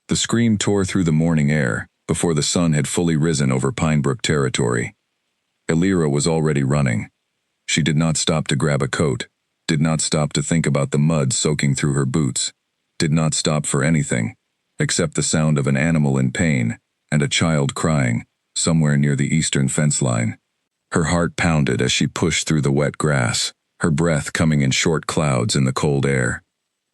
The scream tore through the morning air before the sun had fully risen over Pinebrook territory. Elira was already running. She did not stop to grab a coat, did not stop to think about the mud soaking through her boots, did not stop for anything, except the sound of an animal in pain and a child crying somewhere near the eastern fence line. Her heart pounded as she pushed through the wet grass, her breath coming in short clouds in the cold air.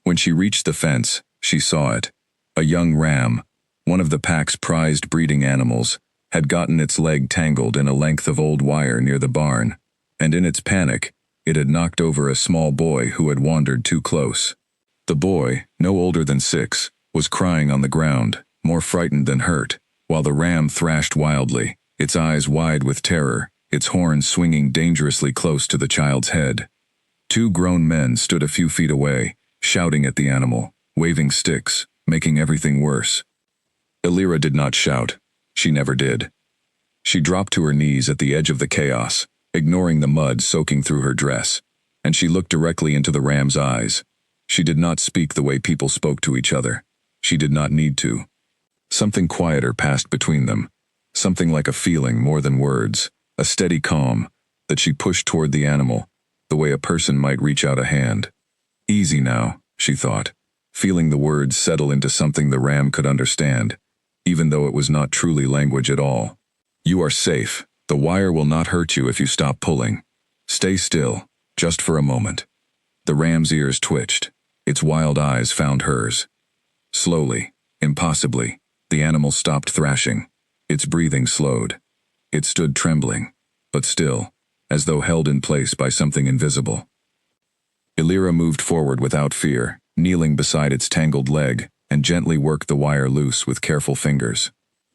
When she reached the fence, she saw it. A young ram, one of the pack's prized breeding animals, had gotten its leg tangled in a length of old wire near the barn, and in its panic, it had knocked over a small boy who had wandered too close. The boy, no older than 6, was crying on the ground, more frightened than hurt, while the ram thrashed wildly, its eyes wide with terror, its horns swinging dangerously close to the child's head. 2 grown men stood a few feet away, shouting at the animal, waving sticks, making everything worse. Elira did not shout. She never did. She dropped to her knees at the edge of the chaos, ignoring the mud soaking through her dress, and she looked directly into the ram's eyes. She did not speak the way people spoke to each other. She did not need to. Something quieter passed between them, something like a feeling more than words, a steady calm, that she pushed toward the animal, the way a person might reach out a hand. Easy now, she thought, feeling the words settle into something the ram could understand, even though it was not truly language at all. You are safe. The wire will not hurt you if you stop pulling. Stay still, just for a moment. The ram's ears twitched. Its wild eyes found hers. Slowly, impossibly, the animal stopped thrashing. Its breathing slowed. It stood trembling, but still, as though held in place by something invisible. Elira moved forward without fear, kneeling beside its tangled leg, and gently worked the wire loose with careful fingers.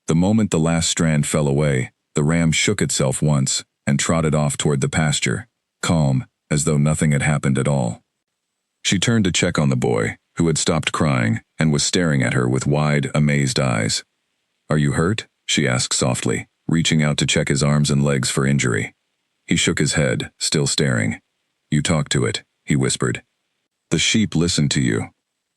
The moment the last strand fell away, the ram shook itself once and trotted off toward the pasture, calm, as though nothing had happened at all. She turned to check on the boy, who had stopped crying and was staring at her with wide, amazed eyes. "Are you hurt?" she asked softly, reaching out to check his arms and legs for injury. He shook his head, still staring. "You talk to it," he whispered. "The sheep listened to you."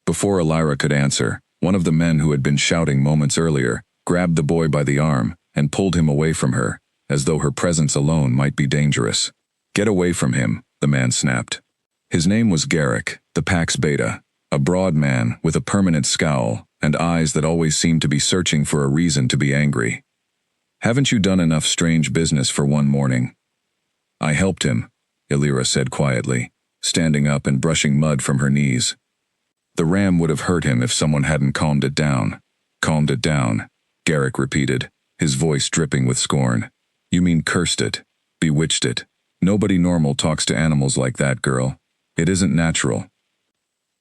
Before Elira could answer, one of the men who had been shouting moments earlier grabbed the boy by the arm and pulled him away from her, as though her presence alone might be dangerous. "Get away from him," the man snapped. His name was Garrick, the pack's beta, a broad man with a permanent scowl and eyes that always seemed to be searching for a reason to be angry. "Haven't you done enough strange business for one morning?" "I helped him," Elira said quietly, standing up and brushing mud from her knees. "The ram would have hurt him if someone hadn't calmed it down." "Calmed it down," Garrick repeated, his voice dripping with scorn. "You mean cursed it, bewitched it. Nobody normal talks to animals like that, girl. It isn't natural."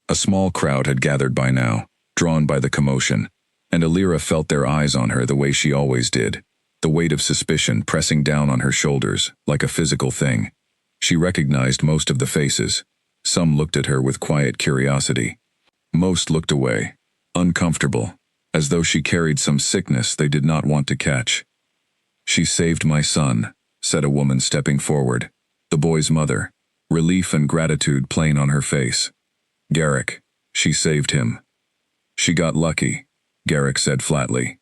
A small crowd had gathered by now, drawn by the commotion, and Elira felt their eyes on her the way she always did, the weight of suspicion pressing down on her shoulders like a physical thing. She recognized most of the faces. Some looked at her with quiet curiosity. Most looked away, uncomfortable, as though she carried some sickness they did not want to catch. "She saved my son," said a woman stepping forward, the boy's mother, relief and gratitude plain on her face. "Garrick, she saved him." "She got lucky," Garrick said flatly.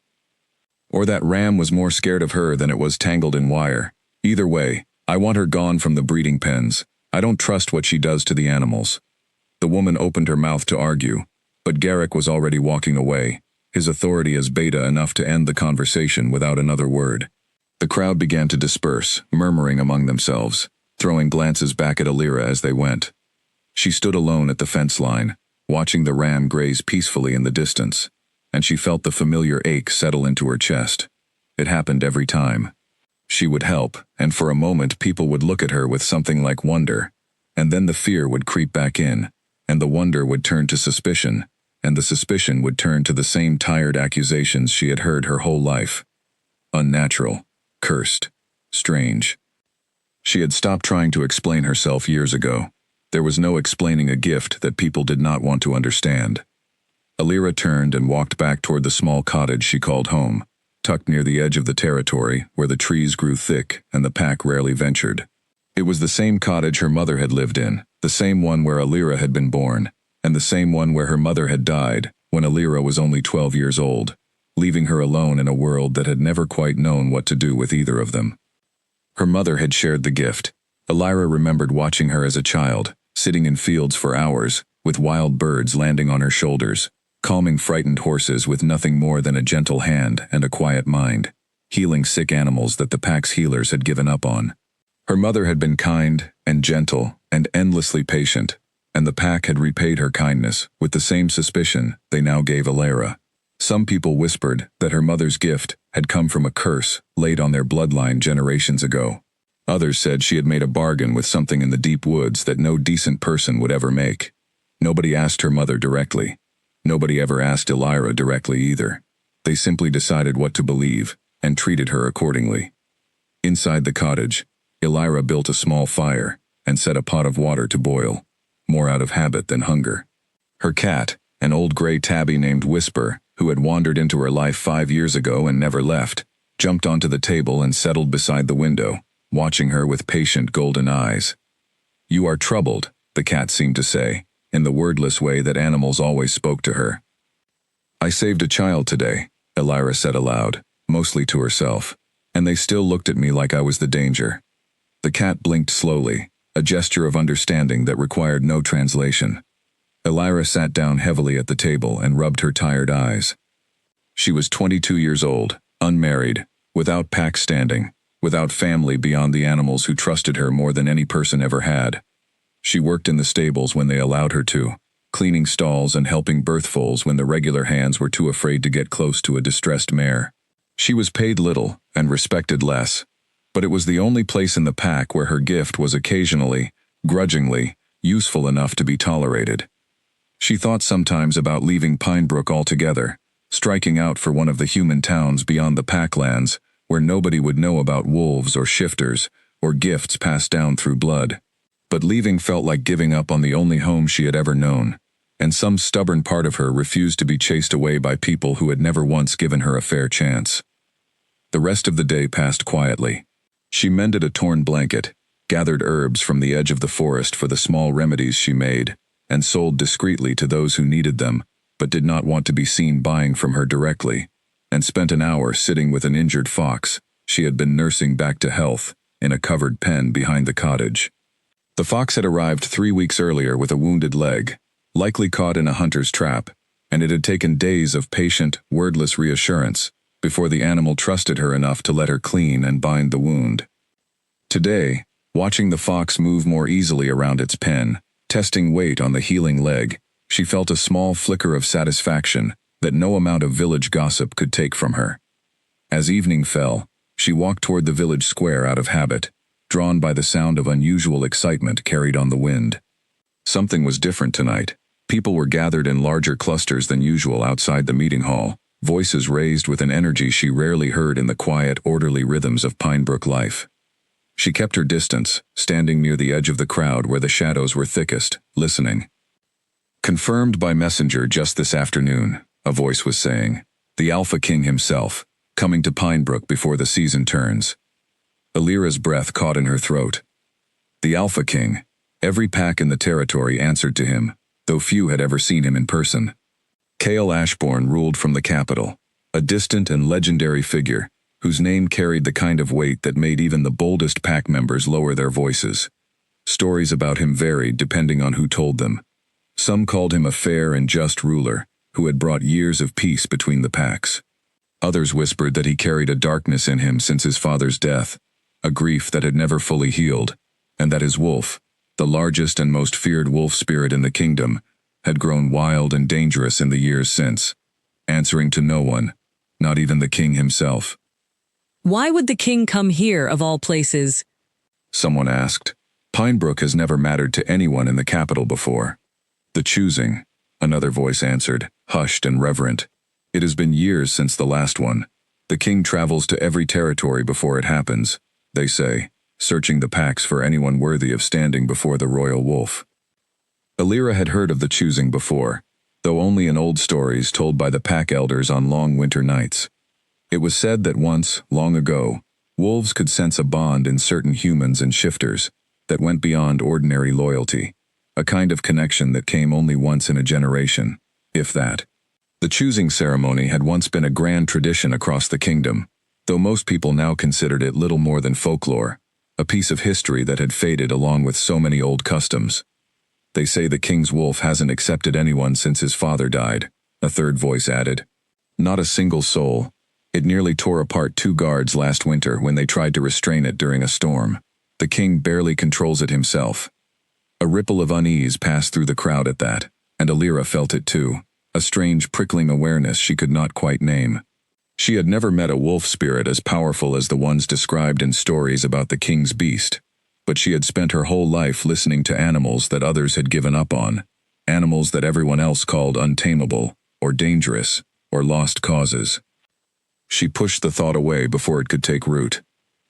"Or that ram was more scared of her than it was tangled in wire. Either way, I want her gone from the breeding pens. I don't trust what she does to the animals." The woman opened her mouth to argue, but Garrick was already walking away, his authority as beta enough to end the conversation without another word. The crowd began to disperse, murmuring among themselves, throwing glances back at Elira as they went. She stood alone at the fence line, watching the ram graze peacefully in the distance, and she felt the familiar ache settle into her chest. It happened every time. She would help, and for a moment people would look at her with something like wonder, and then the fear would creep back in, and the wonder would turn to suspicion, and the suspicion would turn to the same tired accusations she had heard her whole life. Unnatural, cursed, strange. She had stopped trying to explain herself years ago. There was no explaining a gift that people did not want to understand. Elira turned and walked back toward the small cottage she called home, tucked near the edge of the territory where the trees grew thick and the pack rarely ventured. It was the same cottage her mother had lived in, the same one where Elira had been born, and the same one where her mother had died when Alira was only 12 years old, leaving her alone in a world that had never quite known what to do with either of them. Her mother had shared the gift. Alira remembered watching her as a child, sitting in fields for hours, with wild birds landing on her shoulders, calming frightened horses with nothing more than a gentle hand and a quiet mind, healing sick animals that the pack's healers had given up on. Her mother had been kind and gentle and endlessly patient, and the pack had repaid her kindness with the same suspicion they now gave Alira. Some people whispered that her mother's gift had come from a curse laid on their bloodline generations ago. Others said she had made a bargain with something in the deep woods that no decent person would ever make. Nobody asked her mother directly. Nobody ever asked Alira directly either. They simply decided what to believe and treated her accordingly. Inside the cottage, Alira built a small fire and set a pot of water to boil, more out of habit than hunger. Her cat, an old gray tabby named Whisper, who had wandered into her life 5 years ago and never left, jumped onto the table and settled beside the window, watching her with patient golden eyes. "You are troubled," the cat seemed to say, in the wordless way that animals always spoke to her. "I saved a child today," Alira said aloud, mostly to herself, "and they still looked at me like I was the danger." The cat blinked slowly, a gesture of understanding that required no translation. Alira sat down heavily at the table and rubbed her tired eyes. She was 22 years old, unmarried, without pack standing, without family beyond the animals who trusted her more than any person ever had. She worked in the stables when they allowed her to, cleaning stalls and helping birth foals when the regular hands were too afraid to get close to a distressed mare. She was paid little and respected less, but it was the only place in the pack where her gift was occasionally, grudgingly, useful enough to be tolerated. She thought sometimes about leaving Pinebrook altogether, striking out for one of the human towns beyond the packlands, where nobody would know about wolves or shifters, or gifts passed down through blood. But leaving felt like giving up on the only home she had ever known, and some stubborn part of her refused to be chased away by people who had never once given her a fair chance. The rest of the day passed quietly. She mended a torn blanket, gathered herbs from the edge of the forest for the small remedies she made, and sold discreetly to those who needed them, but did not want to be seen buying from her directly, and spent an hour sitting with an injured fox she had been nursing back to health in a covered pen behind the cottage. The fox had arrived 3 weeks earlier with a wounded leg, likely caught in a hunter's trap, and it had taken days of patient, wordless reassurance before the animal trusted her enough to let her clean and bind the wound. Today, watching the fox move more easily around its pen, testing weight on the healing leg, she felt a small flicker of satisfaction that no amount of village gossip could take from her. As evening fell, she walked toward the village square out of habit, drawn by the sound of unusual excitement carried on the wind. Something was different tonight. People were gathered in larger clusters than usual outside the meeting hall, voices raised with an energy she rarely heard in the quiet, orderly rhythms of Pinebrook life. She kept her distance, standing near the edge of the crowd where the shadows were thickest, listening. "Confirmed by messenger just this afternoon," a voice was saying. "The Alpha King himself, coming to Pinebrook before the season turns." Alira's breath caught in her throat. The Alpha King. Every pack in the territory answered to him, though few had ever seen him in person. Cale Ashbourne ruled from the capital, a distant and legendary figure, whose name carried the kind of weight that made even the boldest pack members lower their voices. Stories about him varied depending on who told them. Some called him a fair and just ruler, who had brought years of peace between the packs. Others whispered that he carried a darkness in him since his father's death, a grief that had never fully healed, and that his wolf, the largest and most feared wolf spirit in the kingdom, had grown wild and dangerous in the years since, answering to no one, not even the king himself. "Why would the king come here, of all places?" someone asked. "Pinebrook has never mattered to anyone in the capital before." "The choosing," another voice answered, hushed and reverent. "It has been years since the last one. The king travels to every territory before it happens, they say, searching the packs for anyone worthy of standing before the royal wolf." Alira had heard of the choosing before, though only in old stories told by the pack elders on long winter nights. It was said that once, long ago, wolves could sense a bond in certain humans and shifters that went beyond ordinary loyalty, a kind of connection that came only once in a generation, if that. The choosing ceremony had once been a grand tradition across the kingdom, though most people now considered it little more than folklore, a piece of history that had faded along with so many old customs. They say the king's wolf hasn't accepted anyone since his father died, a third voice added. Not a single soul. It nearly tore apart 2 guards last winter when they tried to restrain it during a storm. The king barely controls it himself. A ripple of unease passed through the crowd at that, and Alira felt it too, a strange prickling awareness she could not quite name. She had never met a wolf spirit as powerful as the ones described in stories about the king's beast, but she had spent her whole life listening to animals that others had given up on, animals that everyone else called untamable, or dangerous, or lost causes. She pushed the thought away before it could take root.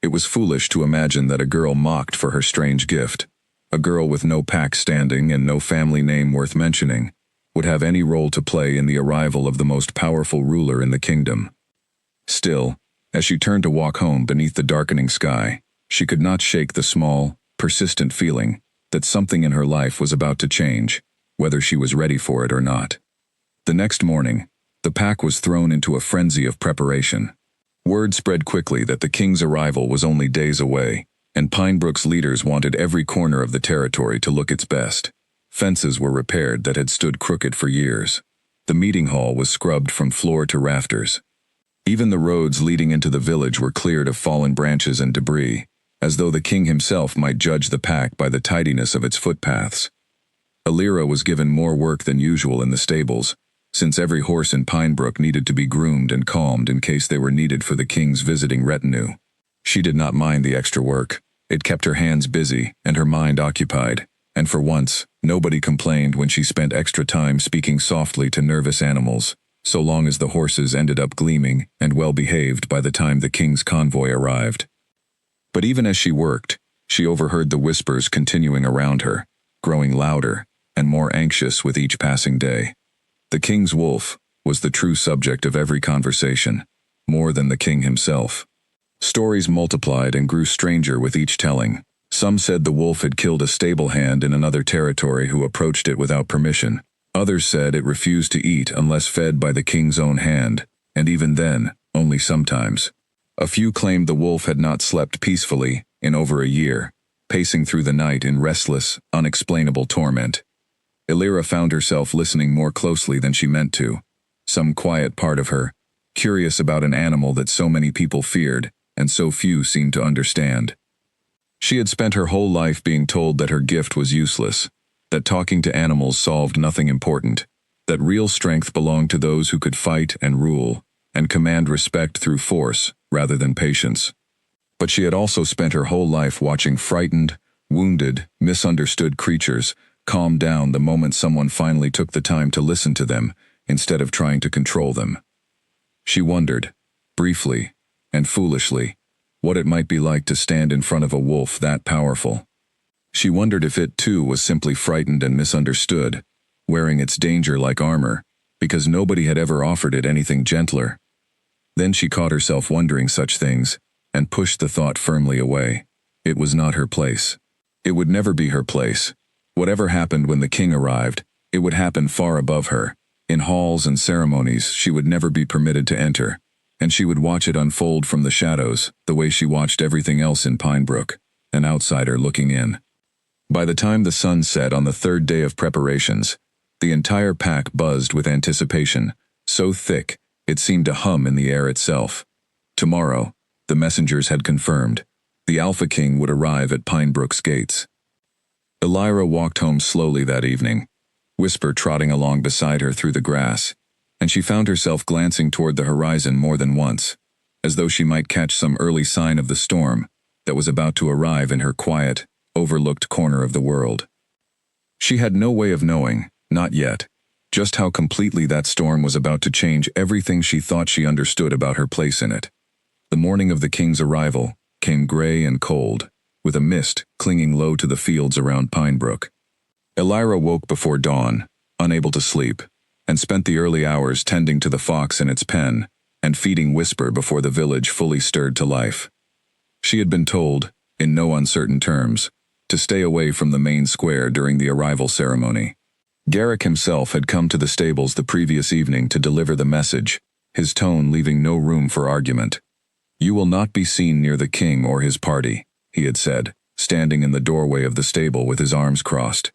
It was foolish to imagine that a girl mocked for her strange gift, a girl with no pack standing and no family name worth mentioning, would have any role to play in the arrival of the most powerful ruler in the kingdom. Still, as she turned to walk home beneath the darkening sky, she could not shake the small, persistent feeling that something in her life was about to change, whether she was ready for it or not. The next morning, the pack was thrown into a frenzy of preparation. Word spread quickly that the king's arrival was only days away, and Pinebrook's leaders wanted every corner of the territory to look its best. Fences were repaired that had stood crooked for years. The meeting hall was scrubbed from floor to rafters. Even the roads leading into the village were cleared of fallen branches and debris, as though the king himself might judge the pack by the tidiness of its footpaths. Alira was given more work than usual in the stables, since every horse in Pinebrook needed to be groomed and calmed in case they were needed for the king's visiting retinue. She did not mind the extra work. It kept her hands busy and her mind occupied, and for once, nobody complained when she spent extra time speaking softly to nervous animals, so long as the horses ended up gleaming and well-behaved by the time the king's convoy arrived. But even as she worked, she overheard the whispers continuing around her, growing louder and more anxious with each passing day. The king's wolf was the true subject of every conversation, more than the king himself. Stories multiplied and grew stranger with each telling. Some said the wolf had killed a stable hand in another territory who approached it without permission. Others said it refused to eat unless fed by the king's own hand, and even then, only sometimes. A few claimed the wolf had not slept peacefully in over a year, pacing through the night in restless, unexplainable torment. Alira found herself listening more closely than she meant to. Some quiet part of her, curious about an animal that so many people feared, and so few seemed to understand. She had spent her whole life being told that her gift was useless, that talking to animals solved nothing important, that real strength belonged to those who could fight and rule, and command respect through force rather than patience. But she had also spent her whole life watching frightened, wounded, misunderstood creatures calm down the moment someone finally took the time to listen to them instead of trying to control them. She wondered, briefly and foolishly, what it might be like to stand in front of a wolf that powerful. She wondered if it too was simply frightened and misunderstood, wearing its danger like armor, because nobody had ever offered it anything gentler. Then she caught herself wondering such things, and pushed the thought firmly away. It was not her place. It would never be her place. Whatever happened when the king arrived, it would happen far above her. In halls and ceremonies she would never be permitted to enter, and she would watch it unfold from the shadows, the way she watched everything else in Pinebrook, an outsider looking in. By the time the sun set on the 3rd day of preparations, the entire pack buzzed with anticipation, so thick it seemed to hum in the air itself. Tomorrow, the messengers had confirmed, the Alpha King would arrive at Pinebrook's gates. Alira walked home slowly that evening, Whisper trotting along beside her through the grass, and she found herself glancing toward the horizon more than once, as though she might catch some early sign of the storm that was about to arrive in her quiet, overlooked corner of the world. She had no way of knowing, not yet, just how completely that storm was about to change everything she thought she understood about her place in it. The morning of the king's arrival came gray and cold, with a mist clinging low to the fields around Pinebrook. Alira woke before dawn, unable to sleep, and spent the early hours tending to the fox in its pen and feeding Whisper before the village fully stirred to life. She had been told, in no uncertain terms, to stay away from the main square during the arrival ceremony. Garrick himself had come to the stables the previous evening to deliver the message, his tone leaving no room for argument. "You will not be seen near the king or his party," he had said, standing in the doorway of the stable with his arms crossed.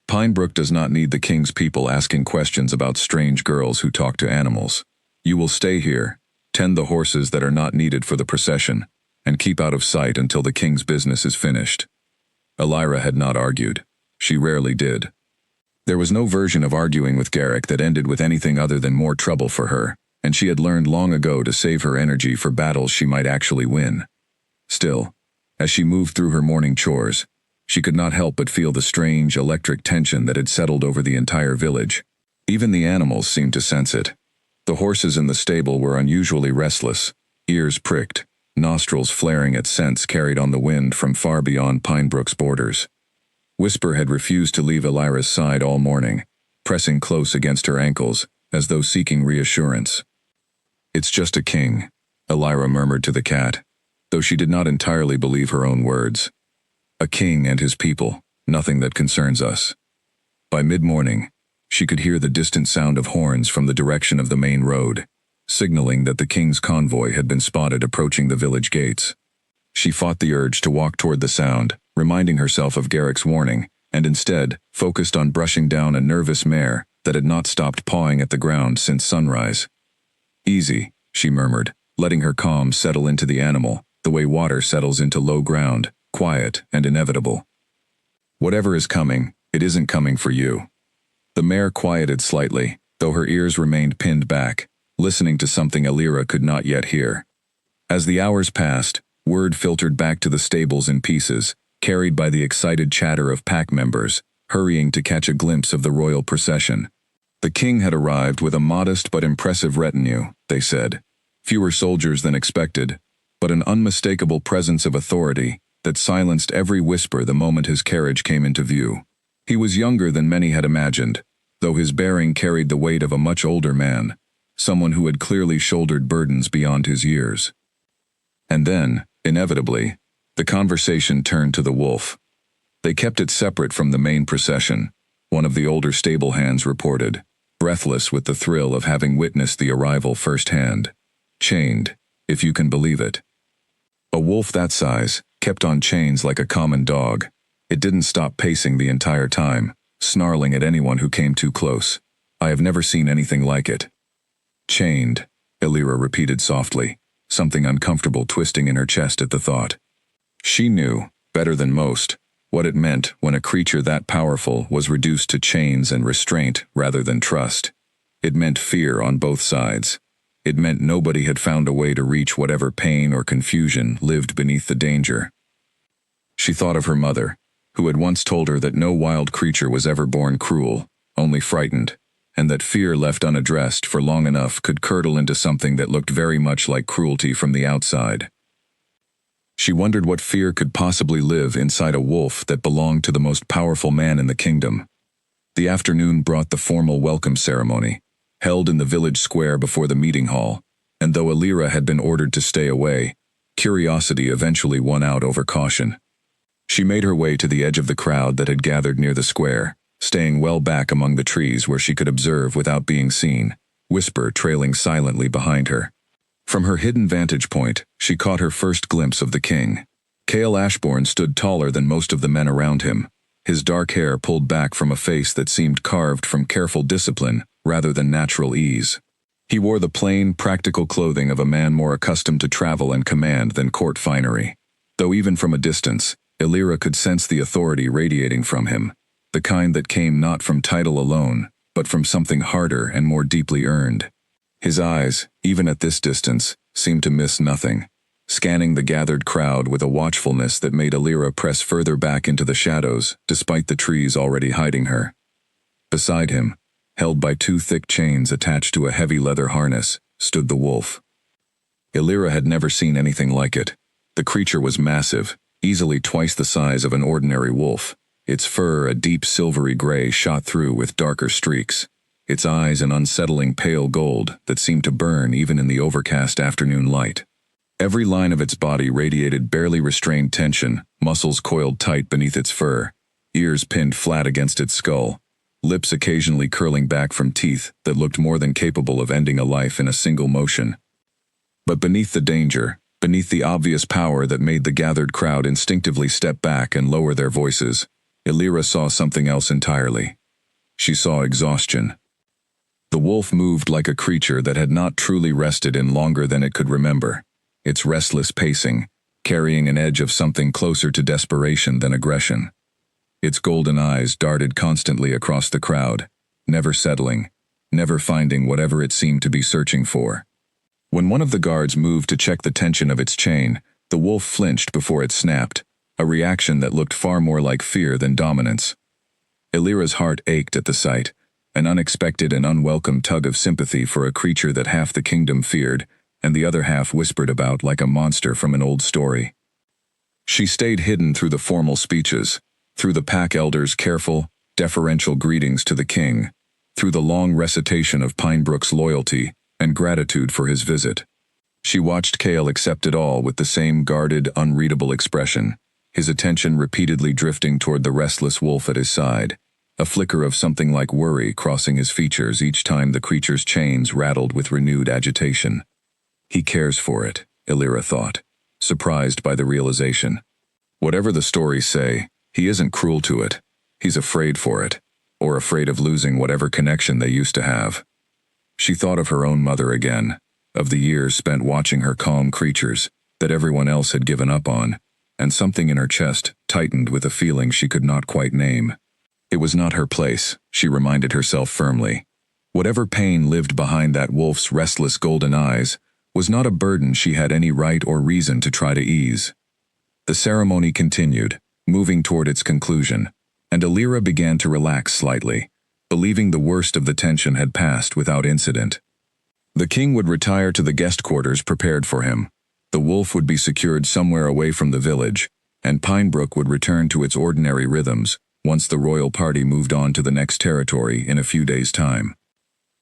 "Pinebrook does not need the king's people asking questions about strange girls who talk to animals. You will stay here, tend the horses that are not needed for the procession, and keep out of sight until the king's business is finished." Elira had not argued. She rarely did. There was no version of arguing with Garrick that ended with anything other than more trouble for her, and she had learned long ago to save her energy for battles she might actually win. Still, as she moved through her morning chores, she could not help but feel the strange electric tension that had settled over the entire village. Even the animals seemed to sense it. The horses in the stable were unusually restless, ears pricked, nostrils flaring at scents carried on the wind from far beyond Pinebrook's borders. Whisper had refused to leave Elira's side all morning, pressing close against her ankles, as though seeking reassurance. "It's just a king," Elira murmured to the cat, though she did not entirely believe her own words. "A king and his people, nothing that concerns us." By mid-morning, she could hear the distant sound of horns from the direction of the main road, signaling that the king's convoy had been spotted approaching the village gates. She fought the urge to walk toward the sound, reminding herself of Garrick's warning, and instead focused on brushing down a nervous mare that had not stopped pawing at the ground since sunrise. "Easy," she murmured, letting her calm settle into the animal, the way water settles into low ground, quiet and inevitable. "Whatever is coming, it isn't coming for you." The mare quieted slightly, though her ears remained pinned back, listening to something Elira could not yet hear. As the hours passed, word filtered back to the stables in pieces, carried by the excited chatter of pack members, hurrying to catch a glimpse of the royal procession. The king had arrived with a modest but impressive retinue, they said. Fewer soldiers than expected, but an unmistakable presence of authority that silenced every whisper the moment his carriage came into view. He was younger than many had imagined, though his bearing carried the weight of a much older man, someone who had clearly shouldered burdens beyond his years. And then, inevitably, the conversation turned to the wolf. They kept it separate from the main procession, one of the older stable hands reported, breathless with the thrill of having witnessed the arrival firsthand. Chained, if you can believe it. A wolf that size, kept on chains like a common dog. It didn't stop pacing the entire time, snarling at anyone who came too close. "I have never seen anything like it." "Chained," Elira repeated softly, something uncomfortable twisting in her chest at the thought. She knew, better than most, what it meant when a creature that powerful was reduced to chains and restraint rather than trust. It meant fear on both sides. It meant nobody had found a way to reach whatever pain or confusion lived beneath the danger. She thought of her mother, who had once told her that no wild creature was ever born cruel, only frightened, and that fear left unaddressed for long enough could curdle into something that looked very much like cruelty from the outside. She wondered what fear could possibly live inside a wolf that belonged to the most powerful man in the kingdom. The afternoon brought the formal welcome ceremony, held in the village square before the meeting hall, and though Elira had been ordered to stay away, curiosity eventually won out over caution. She made her way to the edge of the crowd that had gathered near the square, staying well back among the trees where she could observe without being seen, Whisper trailing silently behind her. From her hidden vantage point, she caught her first glimpse of the king. Cale Ashbourne stood taller than most of the men around him, his dark hair pulled back from a face that seemed carved from careful discipline rather than natural ease. He wore the plain, practical clothing of a man more accustomed to travel and command than court finery. Though even from a distance, Elira could sense the authority radiating from him, the kind that came not from title alone, but from something harder and more deeply earned. His eyes, even at this distance, seemed to miss nothing, scanning the gathered crowd with a watchfulness that made Elira press further back into the shadows, despite the trees already hiding her. Beside him, held by two thick chains attached to a heavy leather harness, stood the wolf. Elira had never seen anything like it. The creature was massive, easily twice the size of an ordinary wolf, its fur a deep silvery gray shot through with darker streaks, its eyes an unsettling pale gold that seemed to burn even in the overcast afternoon light. Every line of its body radiated barely restrained tension, muscles coiled tight beneath its fur, ears pinned flat against its skull, lips occasionally curling back from teeth that looked more than capable of ending a life in a single motion. But beneath the danger, beneath the obvious power that made the gathered crowd instinctively step back and lower their voices, Illyra saw something else entirely. She saw exhaustion. The wolf moved like a creature that had not truly rested in longer than it could remember, its restless pacing carrying an edge of something closer to desperation than aggression. Its golden eyes darted constantly across the crowd, never settling, never finding whatever it seemed to be searching for. When one of the guards moved to check the tension of its chain, the wolf flinched before it snapped, a reaction that looked far more like fear than dominance. Illyra's heart ached at the sight, an unexpected and unwelcome tug of sympathy for a creature that half the kingdom feared, and the other half whispered about like a monster from an old story. She stayed hidden through the formal speeches, through the pack elders' careful, deferential greetings to the king, through the long recitation of Pinebrook's loyalty and gratitude for his visit. She watched Cale accept it all with the same guarded, unreadable expression, his attention repeatedly drifting toward the restless wolf at his side, a flicker of something like worry crossing his features each time the creature's chains rattled with renewed agitation. He cares for it, Illyra thought, surprised by the realization. Whatever the stories say, he isn't cruel to it. He's afraid for it, or afraid of losing whatever connection they used to have. She thought of her own mother again, of the years spent watching her calm creatures that everyone else had given up on, and something in her chest tightened with a feeling she could not quite name. It was not her place, she reminded herself firmly. Whatever pain lived behind that wolf's restless golden eyes was not a burden she had any right or reason to try to ease. The ceremony continued, moving toward its conclusion, and Illyra began to relax slightly, believing the worst of the tension had passed without incident. The king would retire to the guest quarters prepared for him. The wolf would be secured somewhere away from the village, and Pinebrook would return to its ordinary rhythms once the royal party moved on to the next territory in a few days' time.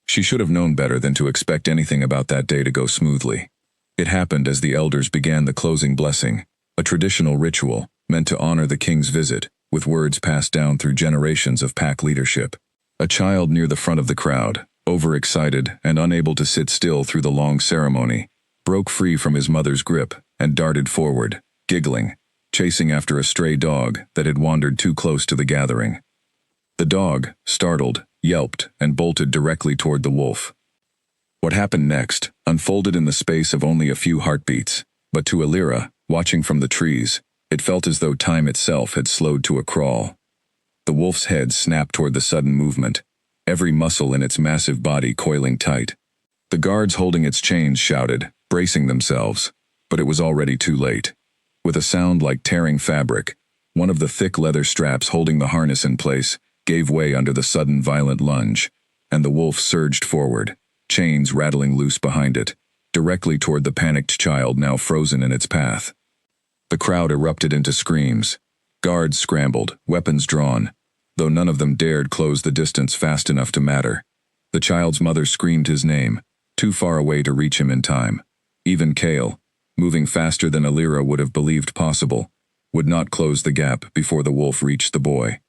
She should have known better than to expect anything about that day to go smoothly. It happened as the elders began the closing blessing, a traditional ritual meant to honor the king's visit, with words passed down through generations of pack leadership. A child near the front of the crowd, overexcited and unable to sit still through the long ceremony, broke free from his mother's grip and darted forward, giggling, chasing after a stray dog that had wandered too close to the gathering. The dog, startled, yelped and bolted directly toward the wolf. What happened next unfolded in the space of only a few heartbeats, but to Illyra, watching from the trees, it felt as though time itself had slowed to a crawl. The wolf's head snapped toward the sudden movement, every muscle in its massive body coiling tight. The guards holding its chains shouted, bracing themselves, but it was already too late. With a sound like tearing fabric, one of the thick leather straps holding the harness in place gave way under the sudden violent lunge, and the wolf surged forward, chains rattling loose behind it, directly toward the panicked child now frozen in its path. The crowd erupted into screams. Guards scrambled, weapons drawn, though none of them dared close the distance fast enough to matter. The child's mother screamed his name, too far away to reach him in time. Even Cale, moving faster than Illyra would have believed possible, would not close the gap before the wolf reached the boy.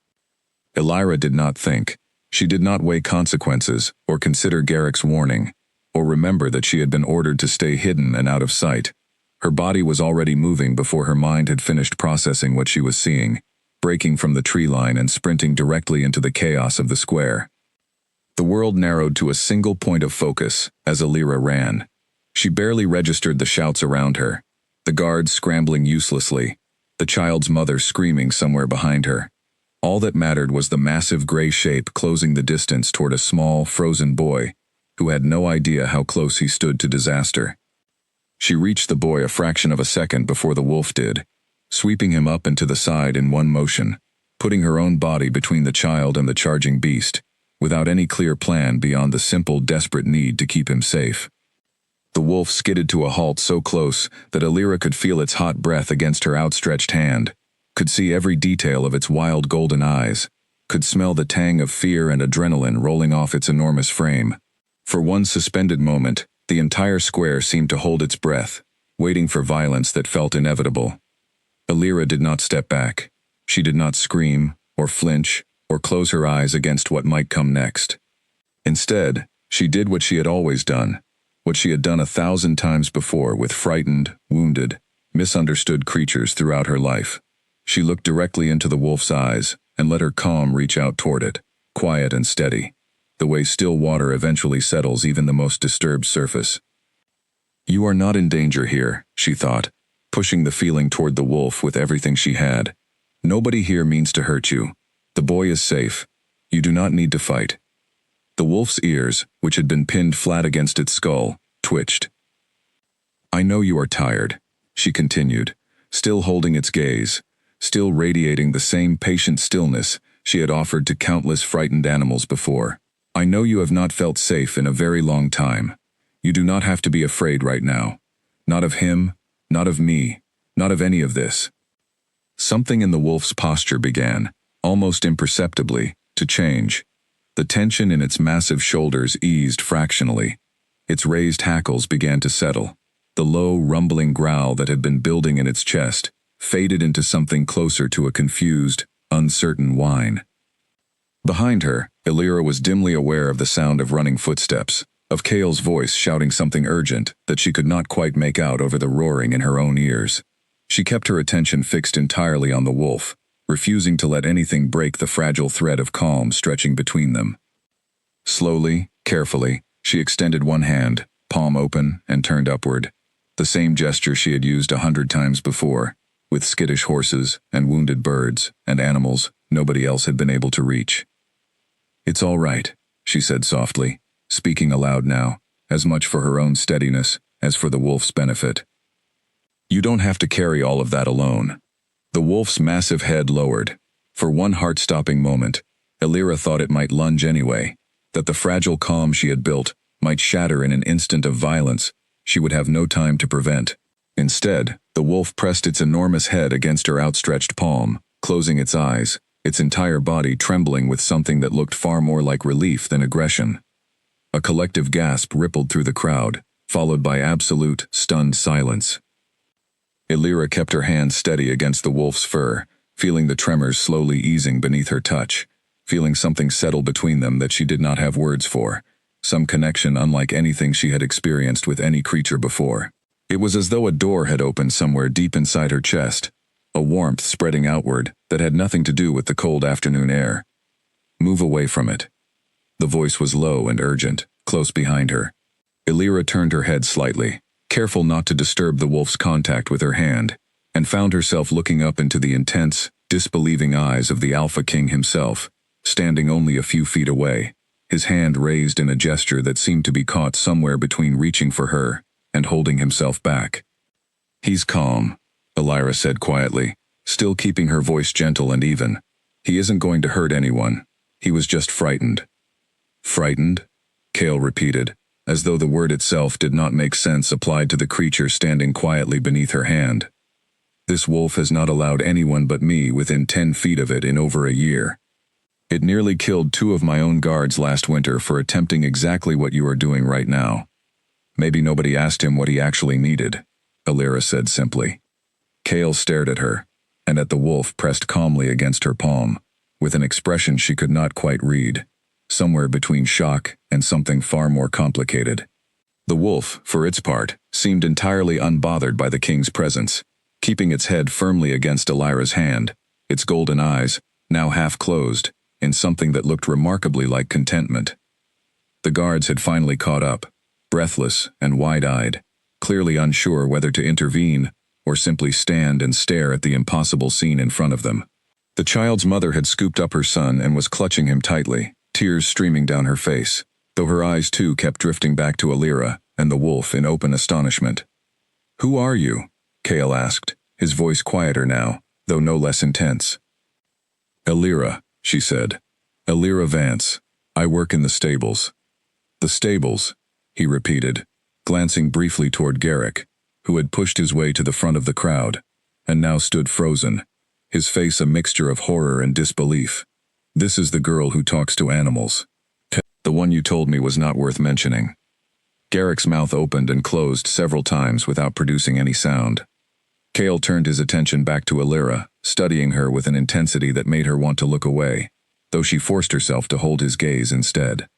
Illyra did not think. She did not weigh consequences, or consider Garrick's warning, or remember that she had been ordered to stay hidden and out of sight. Her body was already moving before her mind had finished processing what she was seeing, breaking from the tree line and sprinting directly into the chaos of the square. The world narrowed to a single point of focus as Illyra ran. She barely registered the shouts around her, the guards scrambling uselessly, the child's mother screaming somewhere behind her. All that mattered was the massive gray shape closing the distance toward a small, frozen boy who had no idea how close he stood to disaster. She reached the boy a fraction of a second before the wolf did, sweeping him up and to the side in one motion, putting her own body between the child and the charging beast, without any clear plan beyond the simple, desperate need to keep him safe. The wolf skidded to a halt so close that Illyra could feel its hot breath against her outstretched hand, could see every detail of its wild golden eyes, could smell the tang of fear and adrenaline rolling off its enormous frame. For one suspended moment, the entire square seemed to hold its breath, waiting for violence that felt inevitable. Illyra did not step back. She did not scream, or flinch, or close her eyes against what might come next. Instead, she did what she had always done, what she had done 1,000 times before with frightened, wounded, misunderstood creatures throughout her life. She looked directly into the wolf's eyes and let her calm reach out toward it, quiet and steady, the way still water eventually settles even the most disturbed surface. "You are not in danger here," she thought, pushing the feeling toward the wolf with everything she had. "Nobody here means to hurt you. The boy is safe. You do not need to fight." The wolf's ears, which had been pinned flat against its skull, twitched. "I know you are tired," she continued, still holding its gaze, still radiating the same patient stillness she had offered to countless frightened animals before. "I know you have not felt safe in a very long time. You do not have to be afraid right now. Not of him, not of me, not of any of this." Something in the wolf's posture began, almost imperceptibly, to change. The tension in its massive shoulders eased fractionally. Its raised hackles began to settle. The low, rumbling growl that had been building in its chest faded into something closer to a confused, uncertain whine. Behind her, Illyra was dimly aware of the sound of running footsteps, of Kale's voice shouting something urgent that she could not quite make out over the roaring in her own ears. She kept her attention fixed entirely on the wolf, refusing to let anything break the fragile thread of calm stretching between them. Slowly, carefully, she extended one hand, palm open and turned upward, the same gesture she had used 100 times before, with skittish horses and wounded birds and animals nobody else had been able to reach. "It's all right," she said softly, speaking aloud now, as much for her own steadiness as for the wolf's benefit. "You don't have to carry all of that alone." The wolf's massive head lowered. For one heart-stopping moment, Illyra thought it might lunge anyway, that the fragile calm she had built might shatter in an instant of violence she would have no time to prevent. Instead, the wolf pressed its enormous head against her outstretched palm, closing its eyes, its entire body trembling with something that looked far more like relief than aggression. A collective gasp rippled through the crowd, followed by absolute, stunned silence. Illyra kept her hand steady against the wolf's fur, feeling the tremors slowly easing beneath her touch, feeling something settle between them that she did not have words for, some connection unlike anything she had experienced with any creature before. It was as though a door had opened somewhere deep inside her chest, a warmth spreading outward that had nothing to do with the cold afternoon air. "Move away from it." The voice was low and urgent, close behind her. Illyra turned her head slightly, careful not to disturb the wolf's contact with her hand, and found herself looking up into the intense, disbelieving eyes of the Alpha King himself, standing only a few feet away, his hand raised in a gesture that seemed to be caught somewhere between reaching for her and holding himself back. "He's calm," Illyra said quietly, still keeping her voice gentle and even. "He isn't going to hurt anyone. He was just frightened." "Frightened?" Kale repeated, as though the word itself did not make sense applied to the creature standing quietly beneath her hand. "This wolf has not allowed anyone but me within 10 feet of it in over a year. It nearly killed 2 of my own guards last winter for attempting exactly what you are doing right now. Maybe nobody asked him what he actually needed," Illyra said simply. Kale stared at her, and at the wolf pressed calmly against her palm, with an expression she could not quite read, somewhere between shock and something far more complicated. The wolf, for its part, seemed entirely unbothered by the king's presence, keeping its head firmly against Illyra's hand, its golden eyes, now half closed, in something that looked remarkably like contentment. The guards had finally caught up, breathless and wide-eyed, clearly unsure whether to intervene or simply stand and stare at the impossible scene in front of them. The child's mother had scooped up her son and was clutching him tightly, tears streaming down her face, though her eyes too kept drifting back to Illyra and the wolf in open astonishment. "Who are you?" Kale asked, his voice quieter now, though no less intense. "Illyra," she said. "Illyra Vance. I work in the stables." "The stables," he repeated, glancing briefly toward Garrick, who had pushed his way to the front of the crowd, and now stood frozen, his face a mixture of horror and disbelief. "This is the girl who talks to animals. The one you told me was not worth mentioning." Garrick's mouth opened and closed several times without producing any sound. Kale turned his attention back to Illyra, studying her with an intensity that made her want to look away, though she forced herself to hold his gaze instead.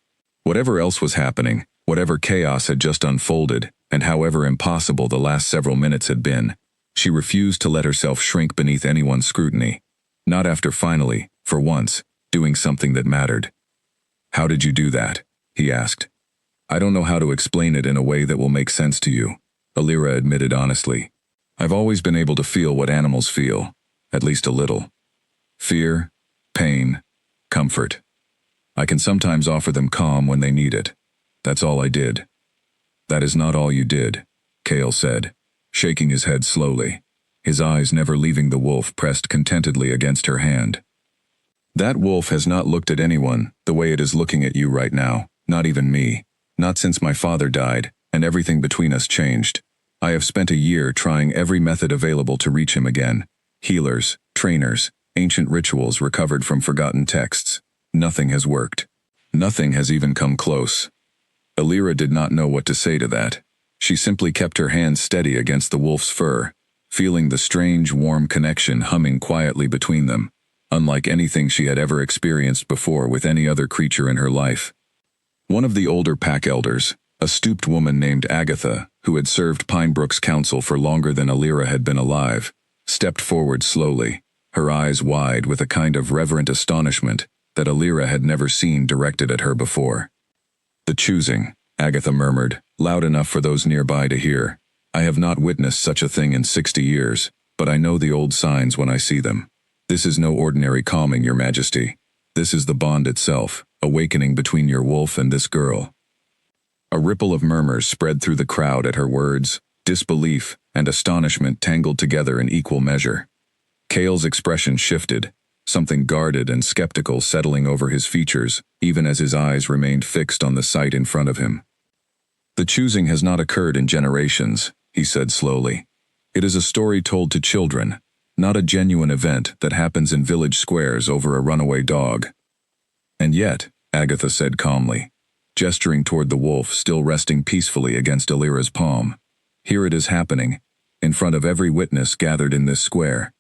Whatever else was happening, whatever chaos had just unfolded, and however impossible the last several minutes had been, she refused to let herself shrink beneath anyone's scrutiny. Not after finally, for once, doing something that mattered. "How did you do that?" he asked. "I don't know how to explain it in a way that will make sense to you," Alira admitted honestly. "I've always been able to feel what animals feel, at least a little. Fear, pain, comfort. I can sometimes offer them calm when they need it. That's all I did." "That is not all you did," Kale said, shaking his head slowly, his eyes never leaving the wolf pressed contentedly against her hand. "That wolf has not looked at anyone the way it is looking at you right now, not even me, not since my father died, and everything between us changed. I have spent a year trying every method available to reach him again. Healers, trainers, ancient rituals recovered from forgotten texts. Nothing has worked. Nothing has even come close." Alira did not know what to say to that. She simply kept her hand steady against the wolf's fur, feeling the strange, warm connection humming quietly between them, unlike anything she had ever experienced before with any other creature in her life. One of the older pack elders, a stooped woman named Agatha, who had served Pinebrook's council for longer than Alira had been alive, stepped forward slowly, her eyes wide with a kind of reverent astonishment that Alira had never seen directed at her before. "The choosing," Agatha murmured, loud enough for those nearby to hear. "I have not witnessed such a thing in 60 years, but I know the old signs when I see them. This is no ordinary calming, Your Majesty. This is the bond itself, awakening between your wolf and this girl." A ripple of murmurs spread through the crowd at her words, disbelief and astonishment tangled together in equal measure. Kale's expression shifted, something guarded and skeptical settling over his features, even as his eyes remained fixed on the sight in front of him. "The choosing has not occurred in generations," he said slowly. "It is a story told to children, not a genuine event that happens in village squares over a runaway dog." "And yet," Agatha said calmly, gesturing toward the wolf still resting peacefully against Alira's palm, "here it is happening, in front of every witness gathered in this square."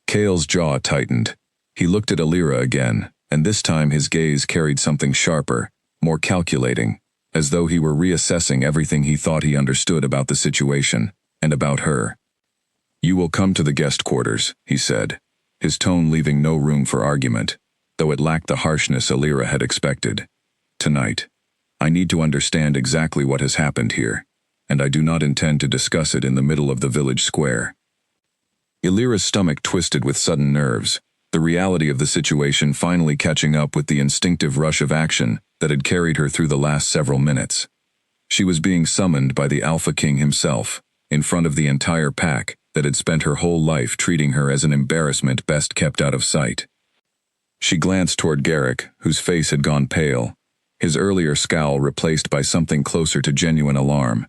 Kale's jaw tightened. He looked at Alira again, and this time his gaze carried something sharper, more calculating, as though he were reassessing everything he thought he understood about the situation, and about her. "You will come to the guest quarters," he said, his tone leaving no room for argument, though it lacked the harshness Alira had expected. "Tonight. I need to understand exactly what has happened here, and I do not intend to discuss it in the middle of the village square." Alira's stomach twisted with sudden nerves, the reality of the situation finally catching up with the instinctive rush of action that had carried her through the last several minutes. She was being summoned by the Alpha King himself, in front of the entire pack that had spent her whole life treating her as an embarrassment best kept out of sight. She glanced toward Garrick, whose face had gone pale, his earlier scowl replaced by something closer to genuine alarm.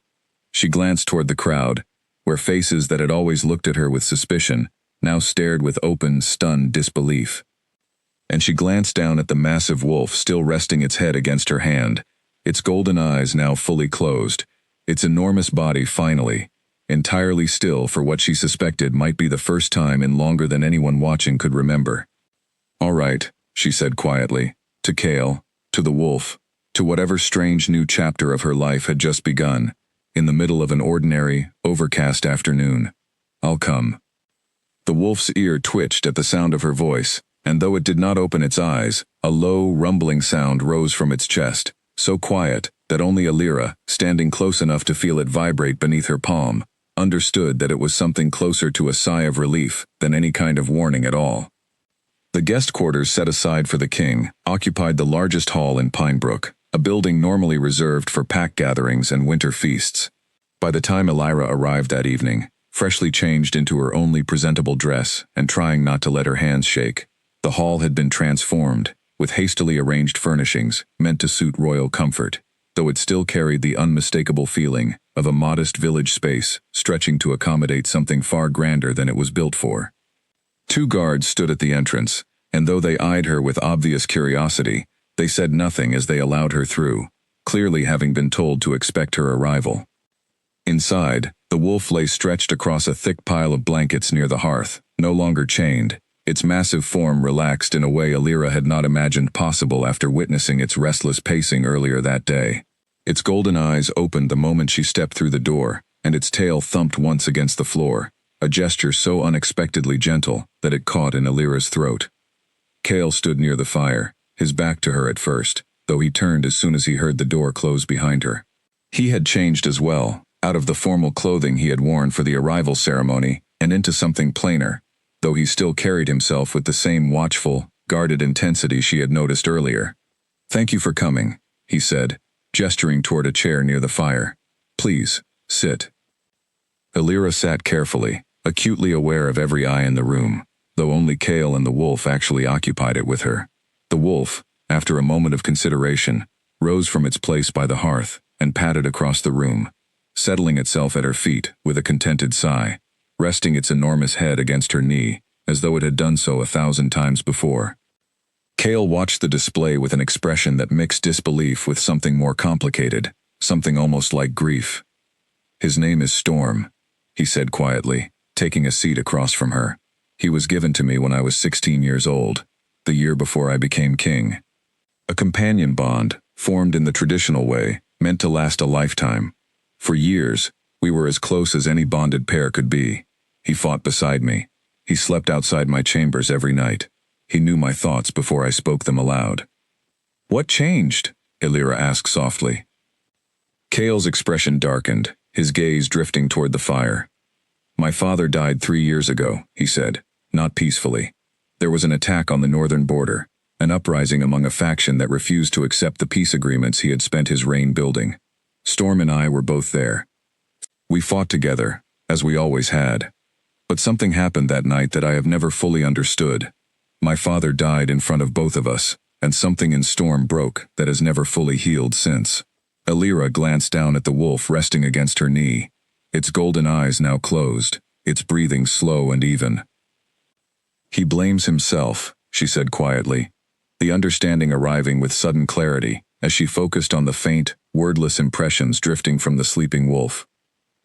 She glanced toward the crowd, where faces that had always looked at her with suspicion now stared with open, stunned disbelief. And she glanced down at the massive wolf still resting its head against her hand, its golden eyes now fully closed, its enormous body finally, entirely still for what she suspected might be the first time in longer than anyone watching could remember. "All right," she said quietly, to Kale, to the wolf, to whatever strange new chapter of her life had just begun, in the middle of an ordinary, overcast afternoon. "I'll come." The wolf's ear twitched at the sound of her voice, and though it did not open its eyes, a low, rumbling sound rose from its chest, so quiet that only Alira, standing close enough to feel it vibrate beneath her palm, understood that it was something closer to a sigh of relief than any kind of warning at all. The guest quarters set aside for the king occupied the largest hall in Pinebrook, a building normally reserved for pack gatherings and winter feasts. By the time Alira arrived that evening, freshly changed into her only presentable dress and trying not to let her hands shake, the hall had been transformed, with hastily arranged furnishings meant to suit royal comfort, though it still carried the unmistakable feeling of a modest village space stretching to accommodate something far grander than it was built for. 2 guards stood at the entrance, and though they eyed her with obvious curiosity, they said nothing as they allowed her through, clearly having been told to expect her arrival. Inside, the wolf lay stretched across a thick pile of blankets near the hearth, no longer chained, Its massive form relaxed in a way Alira had not imagined possible after witnessing its restless pacing earlier that day. Its golden eyes opened the moment she stepped through the door, and its tail thumped once against the floor, a gesture so unexpectedly gentle that it caught in Alira's throat. Kale stood near the fire, his back to her at first, though he turned as soon as he heard the door close behind her. He had changed as well, out of the formal clothing he had worn for the arrival ceremony and into something plainer, though he still carried himself with the same watchful, guarded intensity she had noticed earlier. "Thank you for coming," he said, gesturing toward a chair near the fire. "Please, sit." Alira sat carefully, acutely aware of every eye in the room, though only Kale and the wolf actually occupied it with her. The wolf, after a moment of consideration, rose from its place by the hearth and padded across the room, settling itself at her feet with a contented sigh, resting its enormous head against her knee, as though it had done so 1,000 times before. Kale watched the display with an expression that mixed disbelief with something more complicated, something almost like grief. "His name is Storm," he said quietly, taking a seat across from her. "He was given to me when I was 16 years old, the year before I became king. A companion bond, formed in the traditional way, meant to last a lifetime. For years, we were as close as any bonded pair could be. He fought beside me. He slept outside my chambers every night. He knew my thoughts before I spoke them aloud." "What changed?" Alira asked softly. Kale's expression darkened, his gaze drifting toward the fire. "My father died 3 years ago," he said, "not peacefully. There was an attack on the northern border, an uprising among a faction that refused to accept the peace agreements he had spent his reign building. Storm and I were both there. We fought together, as we always had. But something happened that night that I have never fully understood. My father died in front of both of us, and something in Storm broke that has never fully healed since." Alira glanced down at the wolf resting against her knee, its golden eyes now closed, its breathing slow and even. "He blames himself," she said quietly, the understanding arriving with sudden clarity as she focused on the faint, wordless impressions drifting from the sleeping wolf.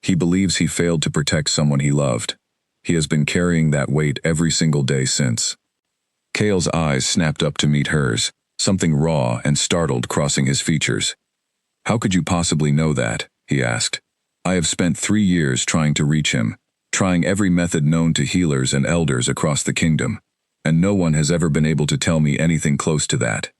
"He believes he failed to protect someone he loved. He has been carrying that weight every single day since." Kale's eyes snapped up to meet hers, something raw and startled crossing his features. "How could you possibly know that?" he asked. "I have spent 3 years trying to reach him, trying every method known to healers and elders across the kingdom, and no one has ever been able to tell me anything close to that."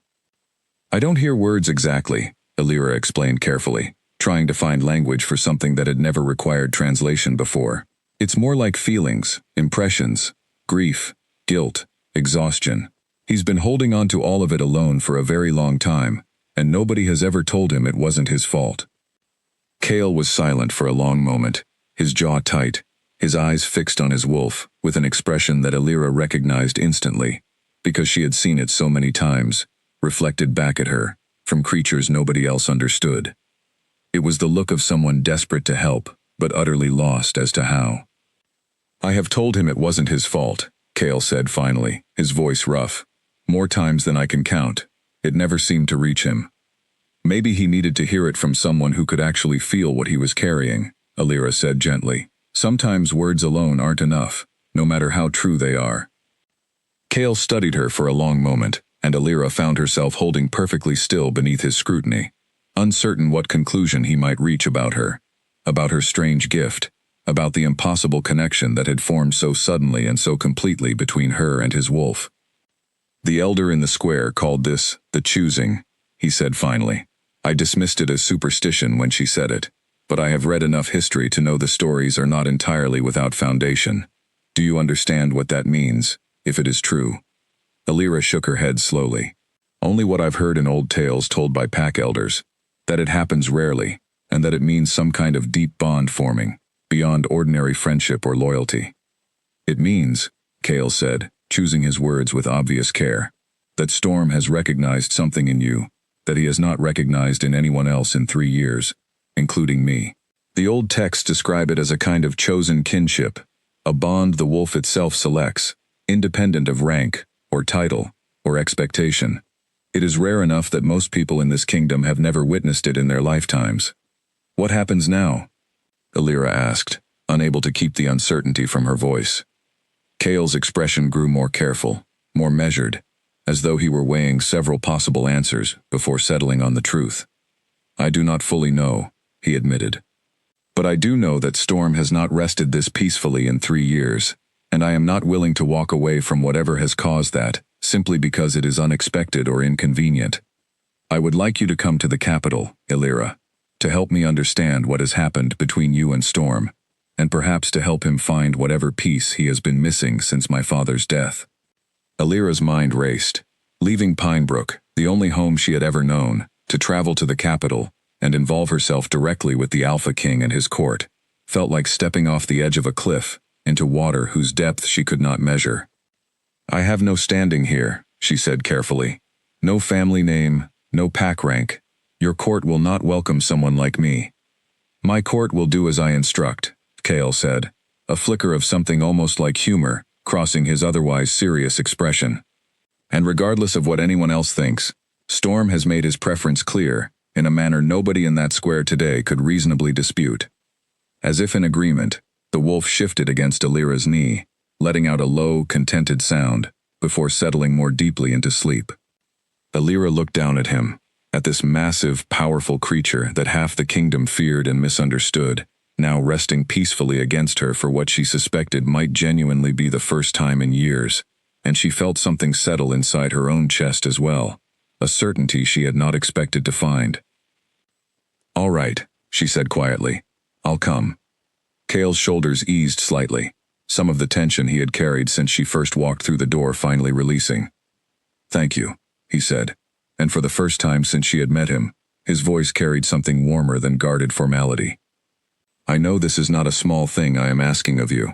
"I don't hear words exactly," Alira explained carefully, trying to find language for something that had never required translation before. "It's more like feelings, impressions, grief, guilt, exhaustion. He's been holding on to all of it alone for a very long time, and nobody has ever told him it wasn't his fault." Kale was silent for a long moment, his jaw tight, his eyes fixed on his wolf, with an expression that Alira recognized instantly, because she had seen it so many times, reflected back at her, from creatures nobody else understood. It was the look of someone desperate to help, but utterly lost as to how. "I have told him it wasn't his fault," Kale said finally, his voice rough. "More times than I can count. It never seemed to reach him. Maybe he needed to hear it from someone who could actually feel what he was carrying," Alira said gently. "Sometimes words alone aren't enough, no matter how true they are." Kale studied her for a long moment, and Alira found herself holding perfectly still beneath his scrutiny, uncertain what conclusion he might reach about her strange gift, about the impossible connection that had formed so suddenly and so completely between her and his wolf. "The elder in the square called this the choosing," he said finally. "I dismissed it as superstition when she said it, but I have read enough history to know the stories are not entirely without foundation. Do you understand what that means, if it is true?" Alira shook her head slowly. "Only what I've heard in old tales told by pack elders, that it happens rarely, and that it means some kind of deep bond forming, beyond ordinary friendship or loyalty." "It means," Kale said, choosing his words with obvious care, "that Storm has recognized something in you that he has not recognized in anyone else in 3 years, including me. The old texts describe it as a kind of chosen kinship, a bond the wolf itself selects, independent of rank, or title, or expectation. It is rare enough that most people in this kingdom have never witnessed it in their lifetimes." "What happens now?" Alira asked, unable to keep the uncertainty from her voice. Kale's expression grew more careful, more measured, as though he were weighing several possible answers before settling on the truth. I do not fully know, he admitted. But I do know that Storm has not rested this peacefully in 3 years, and I am not willing to walk away from whatever has caused that, simply because it is unexpected or inconvenient. I would like you to come to the capital, Illyra, to help me understand what has happened between you and Storm, and perhaps to help him find whatever piece he has been missing since my father's death. Illyra's mind raced. Leaving Pinebrook, the only home she had ever known, to travel to the capital and involve herself directly with the Alpha King and his court, felt like stepping off the edge of a cliff into water whose depth she could not measure. I have no standing here, she said carefully. No family name, no pack rank. Your court will not welcome someone like me. My court will do as I instruct, Kale said, a flicker of something almost like humor crossing his otherwise serious expression. And regardless of what anyone else thinks, Storm has made his preference clear, in a manner nobody in that square today could reasonably dispute. As if in agreement, the wolf shifted against Illyra's knee, letting out a low, contented sound, before settling more deeply into sleep. Illyra looked down at him, at this massive, powerful creature that half the kingdom feared and misunderstood, now resting peacefully against her for what she suspected might genuinely be the first time in years, and she felt something settle inside her own chest as well, a certainty she had not expected to find. All right, she said quietly. I'll come. Kale's shoulders eased slightly, some of the tension he had carried since she first walked through the door finally releasing. Thank you, he said, and for the first time since she had met him, his voice carried something warmer than guarded formality. I know this is not a small thing I am asking of you.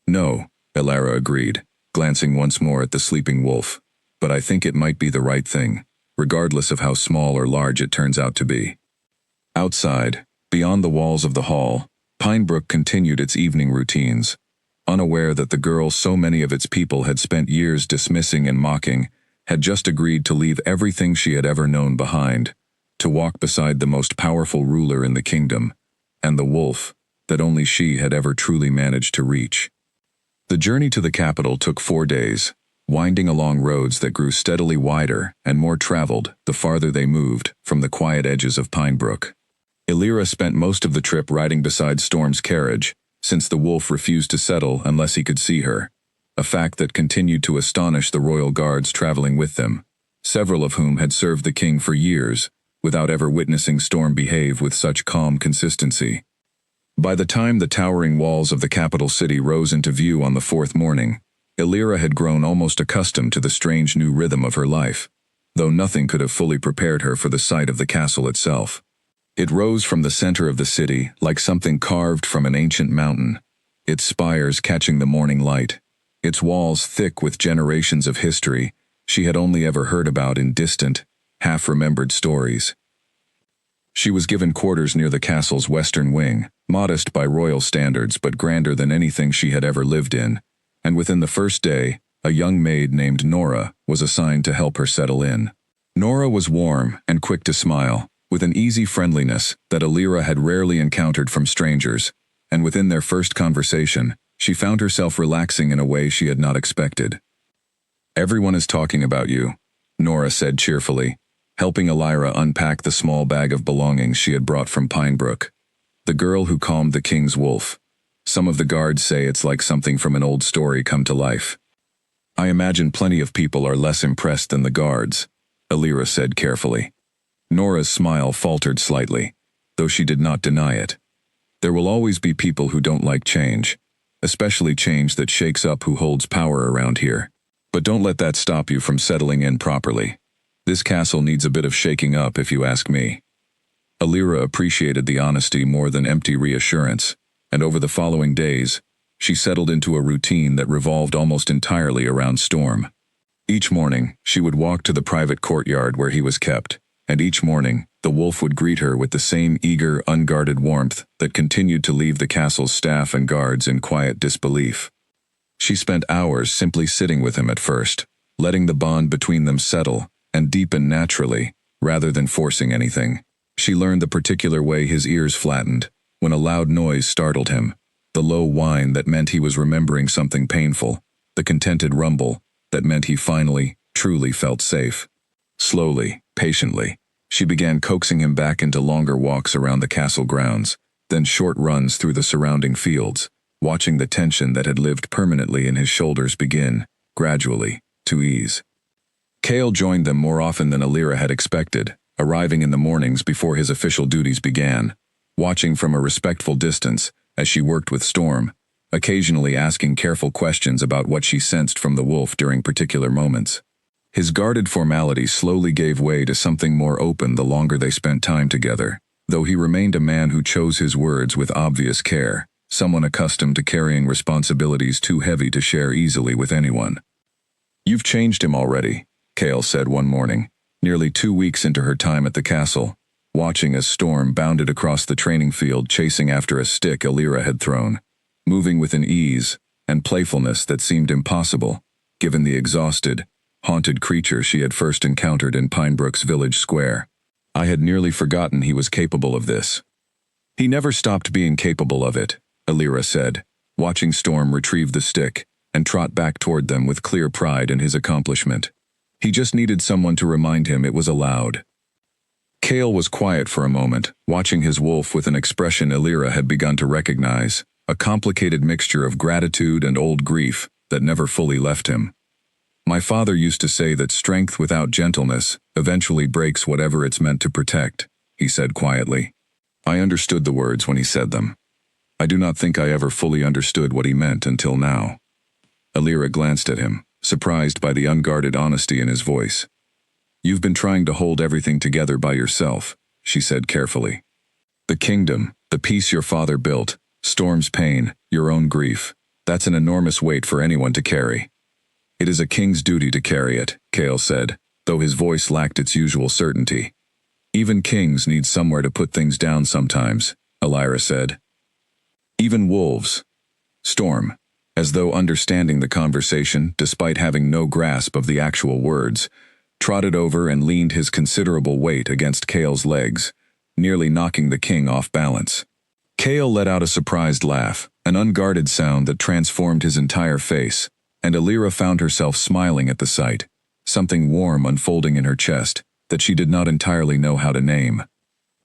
No, Illyra agreed, glancing once more at the sleeping wolf, but I think it might be the right thing, regardless of how small or large it turns out to be. Outside, beyond the walls of the hall, Pinebrook continued its evening routines, unaware that the girl so many of its people had spent years dismissing and mocking had just agreed to leave everything she had ever known behind, to walk beside the most powerful ruler in the kingdom, and the wolf that only she had ever truly managed to reach. The journey to the capital took 4 days, winding along roads that grew steadily wider and more traveled the farther they moved from the quiet edges of Pinebrook. Illyra spent most of the trip riding beside Storm's carriage, since the wolf refused to settle unless he could see her, a fact that continued to astonish the royal guards traveling with them, several of whom had served the king for years, without ever witnessing Storm behave with such calm consistency. By the time the towering walls of the capital city rose into view on the 4th morning, Illyra had grown almost accustomed to the strange new rhythm of her life, though nothing could have fully prepared her for the sight of the castle itself. It rose from the center of the city like something carved from an ancient mountain, its spires catching the morning light, its walls thick with generations of history she had only ever heard about in distant, half-remembered stories. She was given quarters near the castle's western wing, modest by royal standards but grander than anything she had ever lived in, and within the first day, a young maid named Nora was assigned to help her settle in. Nora was warm and quick to smile, with an easy friendliness that Illyra had rarely encountered from strangers, and within their first conversation, she found herself relaxing in a way she had not expected. Everyone is talking about you, Nora said cheerfully, helping Illyra unpack the small bag of belongings she had brought from Pinebrook. The girl who calmed the king's wolf. Some of the guards say it's like something from an old story come to life. I imagine plenty of people are less impressed than the guards, Illyra said carefully. Nora's smile faltered slightly, though she did not deny it. There will always be people who don't like change, especially change that shakes up who holds power around here. But don't let that stop you from settling in properly. This castle needs a bit of shaking up, if you ask me. Illyra appreciated the honesty more than empty reassurance, and over the following days, she settled into a routine that revolved almost entirely around Storm. Each morning, she would walk to the private courtyard where he was kept, and each morning, the wolf would greet her with the same eager, unguarded warmth that continued to leave the castle's staff and guards in quiet disbelief. She spent hours simply sitting with him at first, letting the bond between them settle and deepen naturally, rather than forcing anything. She learned the particular way his ears flattened when a loud noise startled him, the low whine that meant he was remembering something painful, the contented rumble that meant he finally, truly felt safe. Slowly, patiently, she began coaxing him back into longer walks around the castle grounds, then short runs through the surrounding fields, watching the tension that had lived permanently in his shoulders begin, gradually, to ease. Kale joined them more often than Alira had expected, arriving in the mornings before his official duties began, watching from a respectful distance as she worked with Storm, occasionally asking careful questions about what she sensed from the wolf during particular moments. His guarded formality slowly gave way to something more open the longer they spent time together, though he remained a man who chose his words with obvious care, someone accustomed to carrying responsibilities too heavy to share easily with anyone. "You've changed him already," Kale said one morning, nearly 2 weeks into her time at the castle, watching as Storm bounded across the training field chasing after a stick Alira had thrown, moving with an ease and playfulness that seemed impossible, given the exhausted, haunted creature she had first encountered in Pinebrook's village square. "I had nearly forgotten he was capable of this." "He never stopped being capable of it," Alira said, watching Storm retrieve the stick and trot back toward them with clear pride in his accomplishment. He just needed someone to remind him it was allowed. Kale was quiet for a moment, watching his wolf with an expression Alira had begun to recognize, a complicated mixture of gratitude and old grief that never fully left him. "My father used to say that strength without gentleness eventually breaks whatever it's meant to protect," he said quietly. "I understood the words when he said them. I do not think I ever fully understood what he meant until now." Alira glanced at him, surprised by the unguarded honesty in his voice. "You've been trying to hold everything together by yourself," she said carefully. "The kingdom, the peace your father built, Storm's pain, your own grief, that's an enormous weight for anyone to carry." "It is a king's duty to carry it," Kale said, though his voice lacked its usual certainty. "Even kings need somewhere to put things down sometimes," Alira said. "Even wolves." Storm, as though understanding the conversation despite having no grasp of the actual words, trotted over and leaned his considerable weight against Kale's legs, nearly knocking the king off balance. Kale let out a surprised laugh, an unguarded sound that transformed his entire face, and Alira found herself smiling at the sight, something warm unfolding in her chest that she did not entirely know how to name.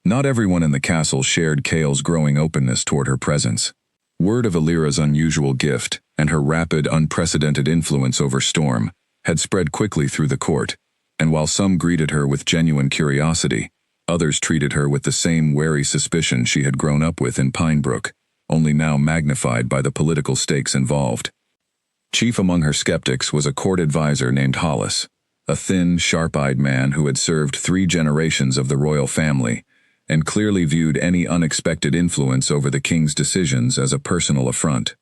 Not everyone in the castle shared Kale's growing openness toward her presence. Word of Alira's unusual gift and her rapid, unprecedented influence over Storm had spread quickly through the court, and while some greeted her with genuine curiosity, others treated her with the same wary suspicion she had grown up with in Pinebrook, only now magnified by the political stakes involved. Chief among her skeptics was a court advisor named Hollis, a thin, sharp-eyed man who had served 3 generations of the royal family, and clearly viewed any unexpected influence over the king's decisions as a personal affront.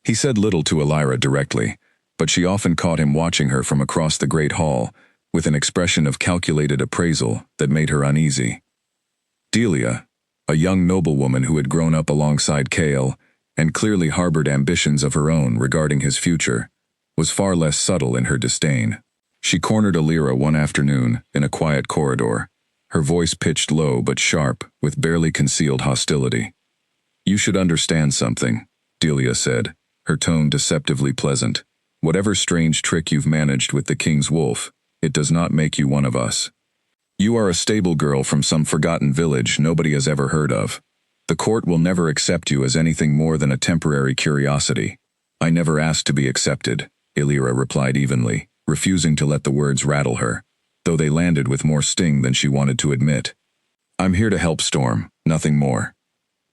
He said little to Alira directly, but she often caught him watching her from across the great hall, with an expression of calculated appraisal that made her uneasy. Delia, a young noblewoman who had grown up alongside Kale, and clearly harbored ambitions of her own regarding his future, was far less subtle in her disdain. She cornered Alira one afternoon in a quiet corridor, her voice pitched low but sharp with barely concealed hostility. "You should understand something," Delia said, her tone deceptively pleasant. "Whatever strange trick you've managed with the king's wolf, it does not make you one of us. You are a stable girl from some forgotten village nobody has ever heard of. The court will never accept you as anything more than a temporary curiosity." "I never asked to be accepted," Alira replied evenly, refusing to let the words rattle her, though they landed with more sting than she wanted to admit. "I'm here to help Storm, nothing more."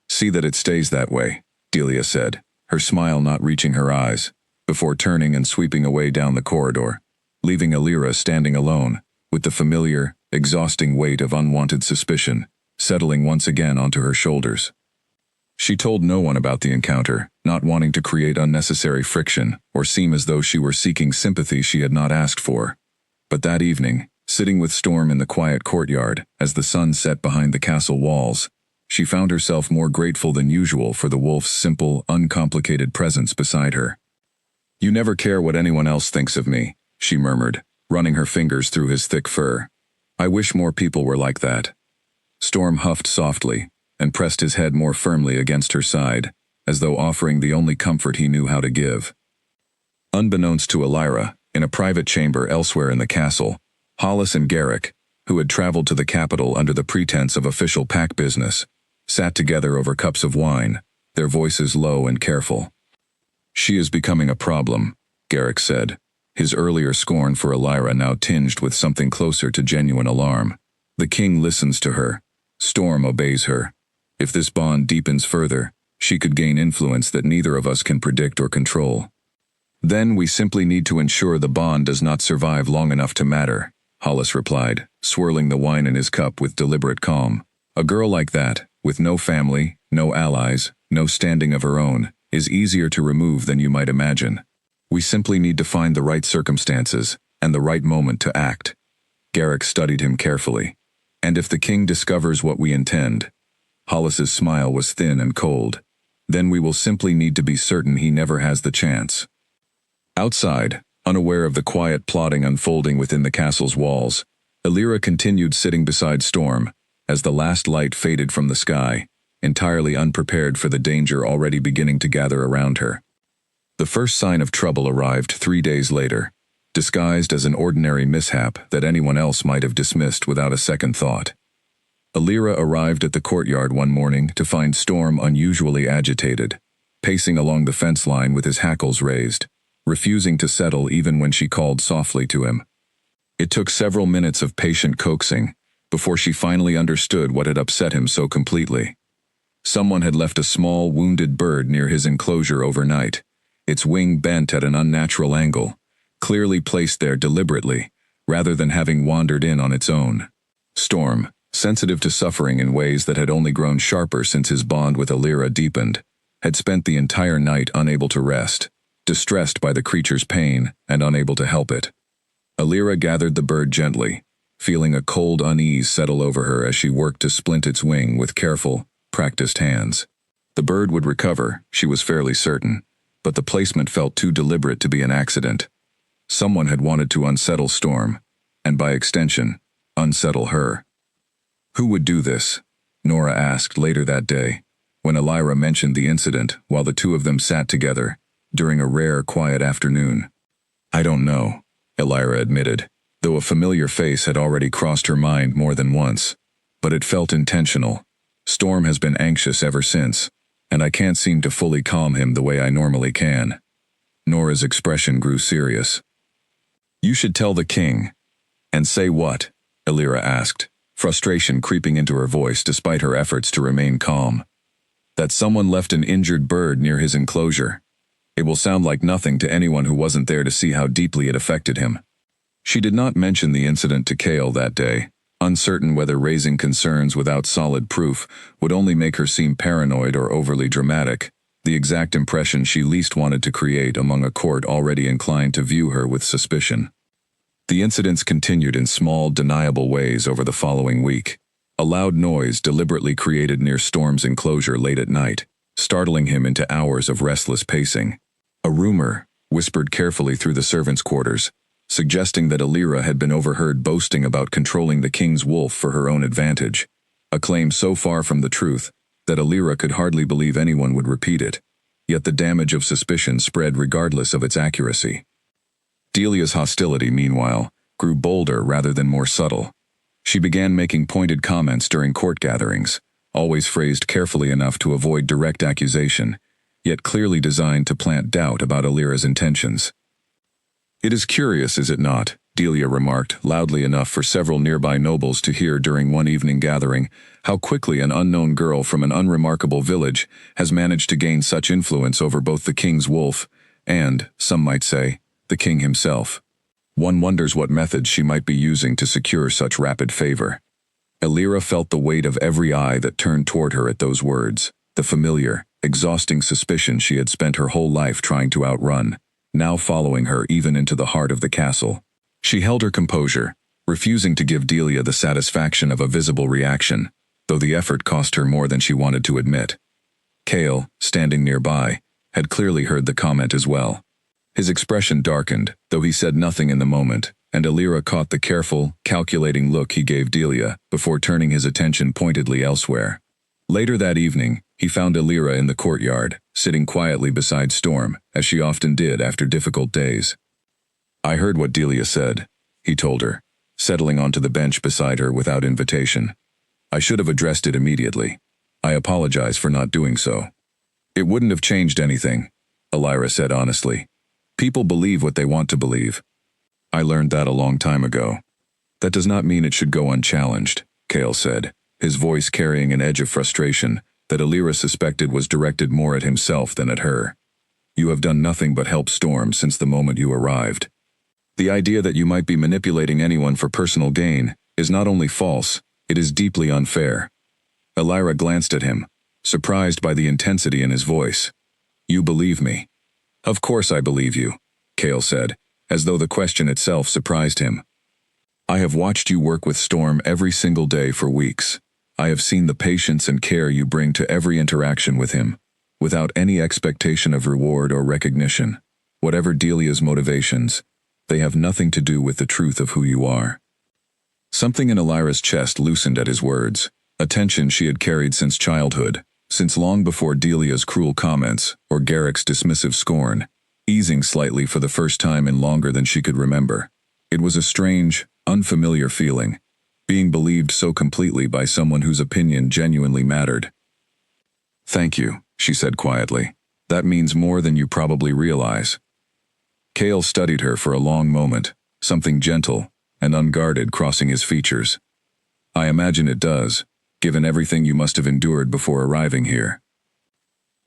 "See that it stays that way," Delia said, her smile not reaching her eyes, before turning and sweeping away down the corridor, leaving Alira standing alone, with the familiar, exhausting weight of unwanted suspicion settling once again onto her shoulders. She told no one about the encounter, not wanting to create unnecessary friction or seem as though she were seeking sympathy she had not asked for. But that evening, sitting with Storm in the quiet courtyard as the sun set behind the castle walls, she found herself more grateful than usual for the wolf's simple, uncomplicated presence beside her. "You never care what anyone else thinks of me," she murmured, running her fingers through his thick fur. "I wish more people were like that." Storm huffed softly and pressed his head more firmly against her side, as though offering the only comfort he knew how to give. Unbeknownst to Elira, in a private chamber elsewhere in the castle, Hollis and Garrick, who had traveled to the capital under the pretense of official pack business, sat together over cups of wine, their voices low and careful. "She is becoming a problem," Garrick said, his earlier scorn for Elira now tinged with something closer to genuine alarm. "The king listens to her. Storm obeys her. If this bond deepens further, she could gain influence that neither of us can predict or control. Then we simply need to ensure the bond does not survive long enough to matter," Hollis replied, swirling the wine in his cup with deliberate calm. "A girl like that, with no family, no allies, no standing of her own, is easier to remove than you might imagine. We simply need to find the right circumstances and the right moment to act." Garrick studied him carefully. "And if the king discovers what we intend," Hollis's smile was thin and cold, "then we will simply need to be certain he never has the chance." Outside, unaware of the quiet plotting unfolding within the castle's walls, Elira continued sitting beside Storm as the last light faded from the sky, entirely unprepared for the danger already beginning to gather around her. The first sign of trouble arrived 3 days later, disguised as an ordinary mishap that anyone else might have dismissed without a second thought. Elira arrived at the courtyard one morning to find Storm unusually agitated, pacing along the fence line with his hackles raised, refusing to settle even when she called softly to him. It took several minutes of patient coaxing before she finally understood what had upset him so completely. Someone had left a small, wounded bird near his enclosure overnight, its wing bent at an unnatural angle, clearly placed there deliberately, rather than having wandered in on its own. Storm, sensitive to suffering in ways that had only grown sharper since his bond with Elira deepened, had spent the entire night unable to rest, distressed by the creature's pain and unable to help it. Elira gathered the bird gently, feeling a cold unease settle over her as she worked to splint its wing with careful, practiced hands. The bird would recover, she was fairly certain, but the placement felt too deliberate to be an accident. Someone had wanted to unsettle Storm, and by extension, unsettle her. Who would do this? Nora asked later that day, when Elira mentioned the incident while the two of them sat together, during a rare, quiet afternoon. "I don't know," Elira admitted, though a familiar face had already crossed her mind more than once. "But it felt intentional. Storm has been anxious ever since, and I can't seem to fully calm him the way I normally can." Nora's expression grew serious. "You should tell the king." "And say what?" Elira asked, frustration creeping into her voice despite her efforts to remain calm. "That someone left an injured bird near his enclosure. It will sound like nothing to anyone who wasn't there to see how deeply it affected him." She did not mention the incident to Cale that day, uncertain whether raising concerns without solid proof would only make her seem paranoid or overly dramatic, the exact impression she least wanted to create among a court already inclined to view her with suspicion. The incidents continued in small, deniable ways over the following week. A loud noise deliberately created near Storm's enclosure late at night, startling him into hours of restless pacing. A rumor, whispered carefully through the servants' quarters, suggesting that Elira had been overheard boasting about controlling the king's wolf for her own advantage, a claim so far from the truth that Elira could hardly believe anyone would repeat it, yet the damage of suspicion spread regardless of its accuracy. Delia's hostility, meanwhile, grew bolder rather than more subtle. She began making pointed comments during court gatherings, always phrased carefully enough to avoid direct accusation, yet clearly designed to plant doubt about Elira's intentions. "It is curious, is it not?" Delia remarked, loudly enough for several nearby nobles to hear during one evening gathering, "how quickly an unknown girl from an unremarkable village has managed to gain such influence over both the king's wolf and, some might say, the king himself. One wonders what methods she might be using to secure such rapid favor." Elira felt the weight of every eye that turned toward her at those words, the familiar, exhausting suspicion she had spent her whole life trying to outrun, now following her even into the heart of the castle. She held her composure, refusing to give Delia the satisfaction of a visible reaction, though the effort cost her more than she wanted to admit. Cale, standing nearby, had clearly heard the comment as well. His expression darkened, though he said nothing in the moment, and Elira caught the careful, calculating look he gave Delia before turning his attention pointedly elsewhere. Later that evening, He found Elira in the courtyard, sitting quietly beside Storm, as she often did after difficult days. "I heard what Delia said," he told her, settling onto the bench beside her without invitation. "I should have addressed it immediately. I apologize for not doing so." "It wouldn't have changed anything," Elira said honestly. "People believe what they want to believe. I learned that a long time ago. That does not mean it should go unchallenged," Cale said, his voice carrying an edge of frustration that Elira suspected was directed more at himself than at her. "You have done nothing but help Storm since the moment you arrived. The idea that you might be manipulating anyone for personal gain is not only false, it is deeply unfair." Elira glanced at him, surprised by the intensity in his voice. "You believe me?" "Of course I believe you," Cale said, as though the question itself surprised him. "I have watched you work with Storm every single day for weeks. I have seen the patience and care you bring to every interaction with him, without any expectation of reward or recognition. Whatever Delia's motivations, they have nothing to do with the truth of who you are." Something in Elira's chest loosened at his words, a tension she had carried since childhood, since long before Delia's cruel comments or Garrick's dismissive scorn, easing slightly for the first time in longer than she could remember. It was a strange, unfamiliar feeling, being believed so completely by someone whose opinion genuinely mattered. "Thank you," she said quietly. "That means more than you probably realize." Cale studied her for a long moment, something gentle and unguarded crossing his features. "I imagine it does, given everything you must have endured before arriving here."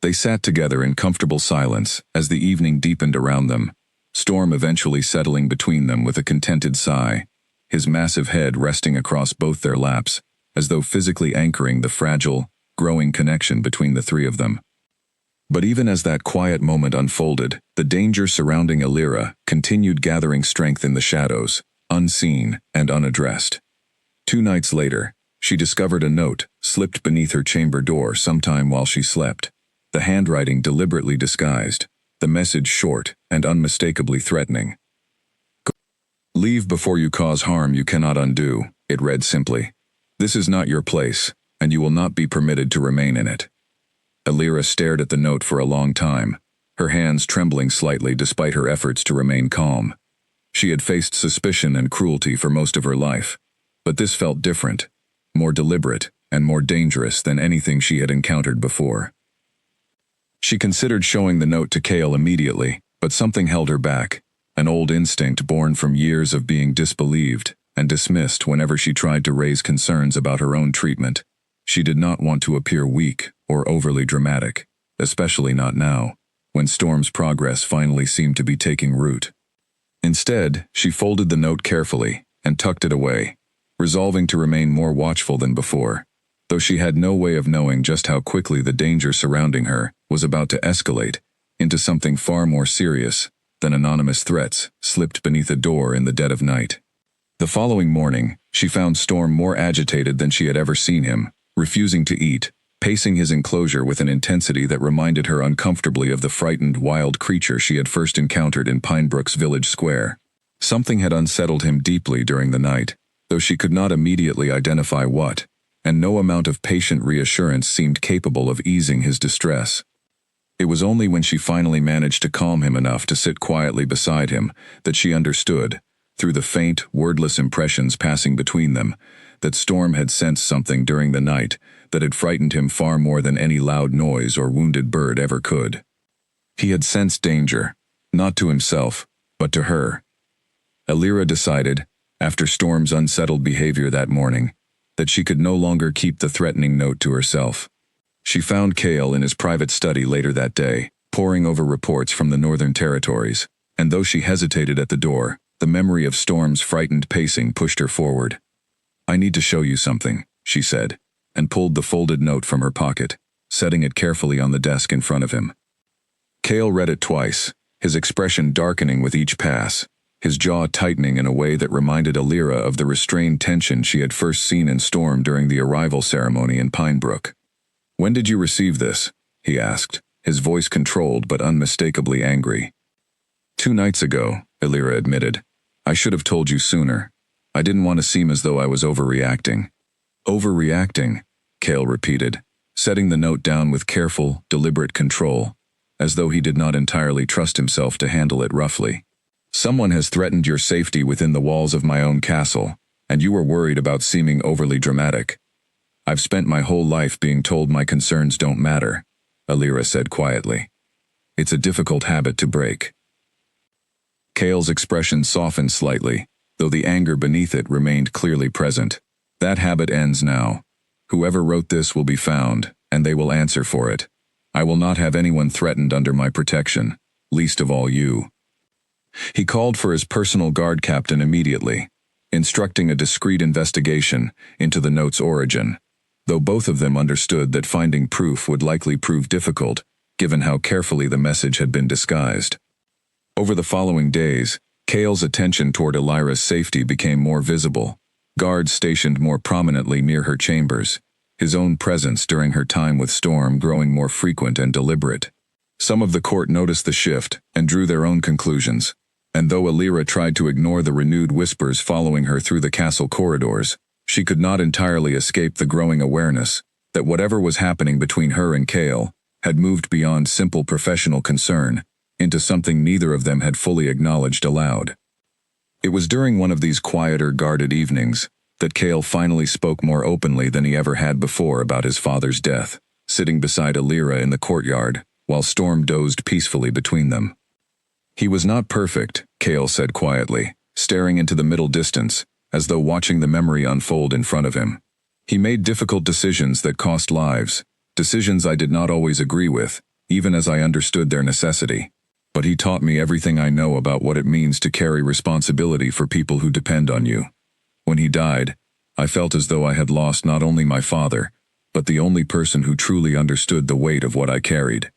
They sat together in comfortable silence as the evening deepened around them, Storm eventually settling between them with a contented sigh, his massive head resting across both their laps, as though physically anchoring the fragile, growing connection between the three of them. But even as that quiet moment unfolded, the danger surrounding Elira continued gathering strength in the shadows, unseen and unaddressed. 2 nights later, she discovered a note slipped beneath her chamber door sometime while she slept, the handwriting deliberately disguised, the message short and unmistakably threatening. "Leave before you cause harm you cannot undo," it read simply. "This is not your place, and you will not be permitted to remain in it." Elira stared at the note for a long time, her hands trembling slightly despite her efforts to remain calm. She had faced suspicion and cruelty for most of her life, but this felt different, more deliberate, and more dangerous than anything she had encountered before. She considered showing the note to Cale immediately, but something held her back, an old instinct born from years of being disbelieved and dismissed whenever she tried to raise concerns about her own treatment. She did not want to appear weak or overly dramatic, especially not now, when Storm's progress finally seemed to be taking root. Instead, she folded the note carefully and tucked it away, resolving to remain more watchful than before, though she had no way of knowing just how quickly the danger surrounding her was about to escalate into something far more serious than anonymous threats slipped beneath a door in the dead of night. The following morning, she found Storm more agitated than she had ever seen him, refusing to eat, pacing his enclosure with an intensity that reminded her uncomfortably of the frightened wild creature she had first encountered in Pinebrook's village square. Something had unsettled him deeply during the night, though she could not immediately identify what, and no amount of patient reassurance seemed capable of easing his distress. It was only when she finally managed to calm him enough to sit quietly beside him that she understood, through the faint, wordless impressions passing between them, that Storm had sensed something during the night that had frightened him far more than any loud noise or wounded bird ever could. He had sensed danger, not to himself, but to her. Elira decided, after Storm's unsettled behavior that morning, that she could no longer keep the threatening note to herself. She found Cale in his private study later that day, poring over reports from the Northern Territories, and though she hesitated at the door, the memory of Storm's frightened pacing pushed her forward. "I need to show you something," she said, and pulled the folded note from her pocket, setting it carefully on the desk in front of him. Cale read it twice, his expression darkening with each pass, his jaw tightening in a way that reminded Elira of the restrained tension she had first seen in Storm during the arrival ceremony in Pinebrook. "When did you receive this?" he asked, his voice controlled but unmistakably angry. 2 nights ago, Elira admitted. "I should have told you sooner. I didn't want to seem as though I was overreacting." "Overreacting," Cale repeated, setting the note down with careful, deliberate control, as though he did not entirely trust himself to handle it roughly. Someone has threatened your safety within the walls of my own castle, and you are worried about seeming overly dramatic. I've spent my whole life being told my concerns don't matter, Alira said quietly. It's a difficult habit to break. Kale's expression softened slightly, though the anger beneath it remained clearly present. That habit ends now. Whoever wrote this will be found, and they will answer for it. I will not have anyone threatened under my protection, least of all you. He called for his personal guard captain immediately, instructing a discreet investigation into the note's origin, though both of them understood that finding proof would likely prove difficult, given how carefully the message had been disguised. Over the following days, Kale's attention toward Alira's safety became more visible, guards stationed more prominently near her chambers, his own presence during her time with Storm growing more frequent and deliberate. Some of the court noticed the shift and drew their own conclusions, and though Alira tried to ignore the renewed whispers following her through the castle corridors, she could not entirely escape the growing awareness that whatever was happening between her and Kale had moved beyond simple professional concern into something neither of them had fully acknowledged aloud. It was during one of these quieter, guarded evenings that Kale finally spoke more openly than he ever had before about his father's death, sitting beside Alira in the courtyard, while Storm dozed peacefully between them. He was not perfect, Kale said quietly, staring into the middle distance, as though watching the memory unfold in front of him. He made difficult decisions that cost lives, decisions I did not always agree with, even as I understood their necessity. But he taught me everything I know about what it means to carry responsibility for people who depend on you. When he died, I felt as though I had lost not only my father, but the only person who truly understood the weight of what I carried.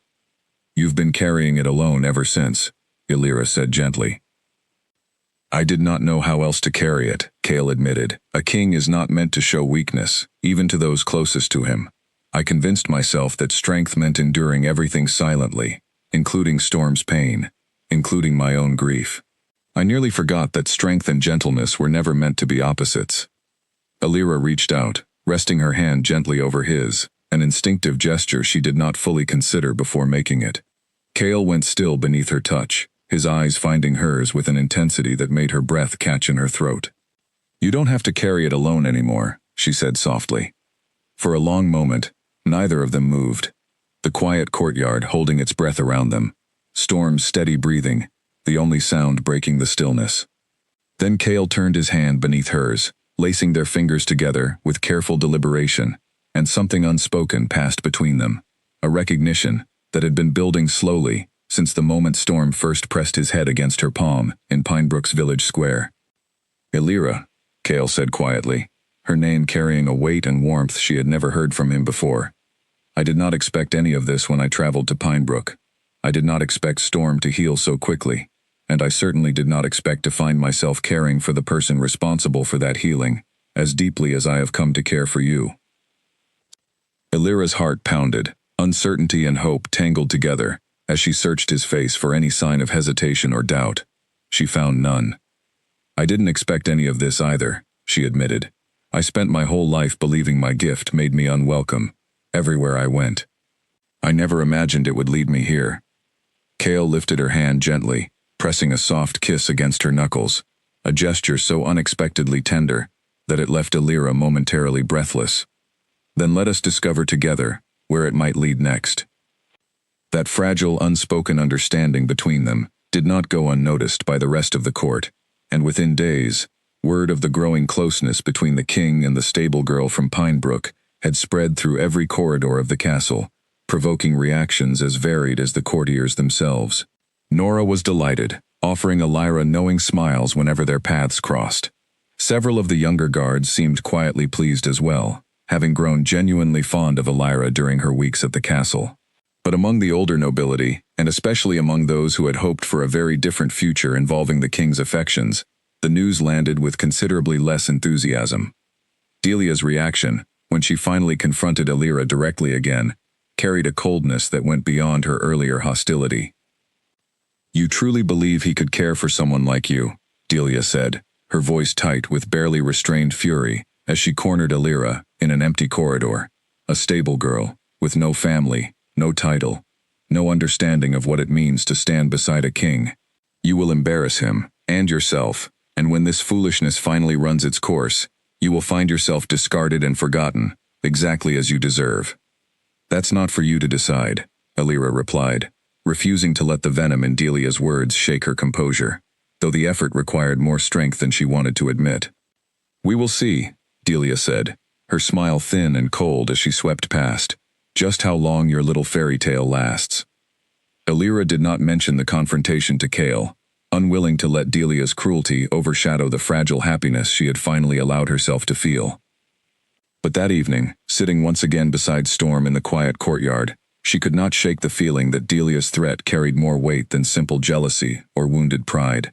You've been carrying it alone ever since, Alira said gently. I did not know how else to carry it, Kale admitted. A king is not meant to show weakness, even to those closest to him. I convinced myself that strength meant enduring everything silently, including Storm's pain, including my own grief. I nearly forgot that strength and gentleness were never meant to be opposites. Alira reached out, resting her hand gently over his, an instinctive gesture she did not fully consider before making it. Kale went still beneath her touch, his eyes finding hers with an intensity that made her breath catch in her throat. You don't have to carry it alone anymore, she said softly. For a long moment, neither of them moved. The quiet courtyard holding its breath around them, Storm's steady breathing, the only sound breaking the stillness. Then Kale turned his hand beneath hers, lacing their fingers together with careful deliberation, and something unspoken passed between them, a recognition that had been building slowly since the moment Storm first pressed his head against her palm in Pinebrook's village square. Alira, Kale said quietly, her name carrying a weight and warmth she had never heard from him before. I did not expect any of this when I traveled to Pinebrook. I did not expect Storm to heal so quickly, and I certainly did not expect to find myself caring for the person responsible for that healing as deeply as I have come to care for you. Alira's heart pounded, uncertainty and hope tangled together as she searched his face for any sign of hesitation or doubt. She found none. I didn't expect any of this either, she admitted. I spent my whole life believing my gift made me unwelcome, everywhere I went. I never imagined it would lead me here. Kale lifted her hand gently, pressing a soft kiss against her knuckles, a gesture so unexpectedly tender that it left Alira momentarily breathless. Then let us discover together where it might lead next. That fragile, unspoken understanding between them did not go unnoticed by the rest of the court, and within days, word of the growing closeness between the king and the stable girl from Pinebrook had spread through every corridor of the castle, provoking reactions as varied as the courtiers themselves. Nora was delighted, offering Alira knowing smiles whenever their paths crossed. Several of the younger guards seemed quietly pleased as well, having grown genuinely fond of Alira during her weeks at the castle. But among the older nobility, and especially among those who had hoped for a very different future involving the king's affections, the news landed with considerably less enthusiasm. Delia's reaction, when she finally confronted Alira directly again, carried a coldness that went beyond her earlier hostility. You truly believe he could care for someone like you, Delia said, her voice tight with barely restrained fury, as she cornered Alira in an empty corridor, a stable girl, with no family, no title, no understanding of what it means to stand beside a king. You will embarrass him, and yourself, and when this foolishness finally runs its course, you will find yourself discarded and forgotten, exactly as you deserve. That's not for you to decide, Alira replied, refusing to let the venom in Delia's words shake her composure, though the effort required more strength than she wanted to admit. We will see, Delia said, her smile thin and cold as she swept past, just how long your little fairy tale lasts. Alira did not mention the confrontation to Kale, unwilling to let Delia's cruelty overshadow the fragile happiness she had finally allowed herself to feel. But that evening, sitting once again beside Storm in the quiet courtyard, she could not shake the feeling that Delia's threat carried more weight than simple jealousy or wounded pride.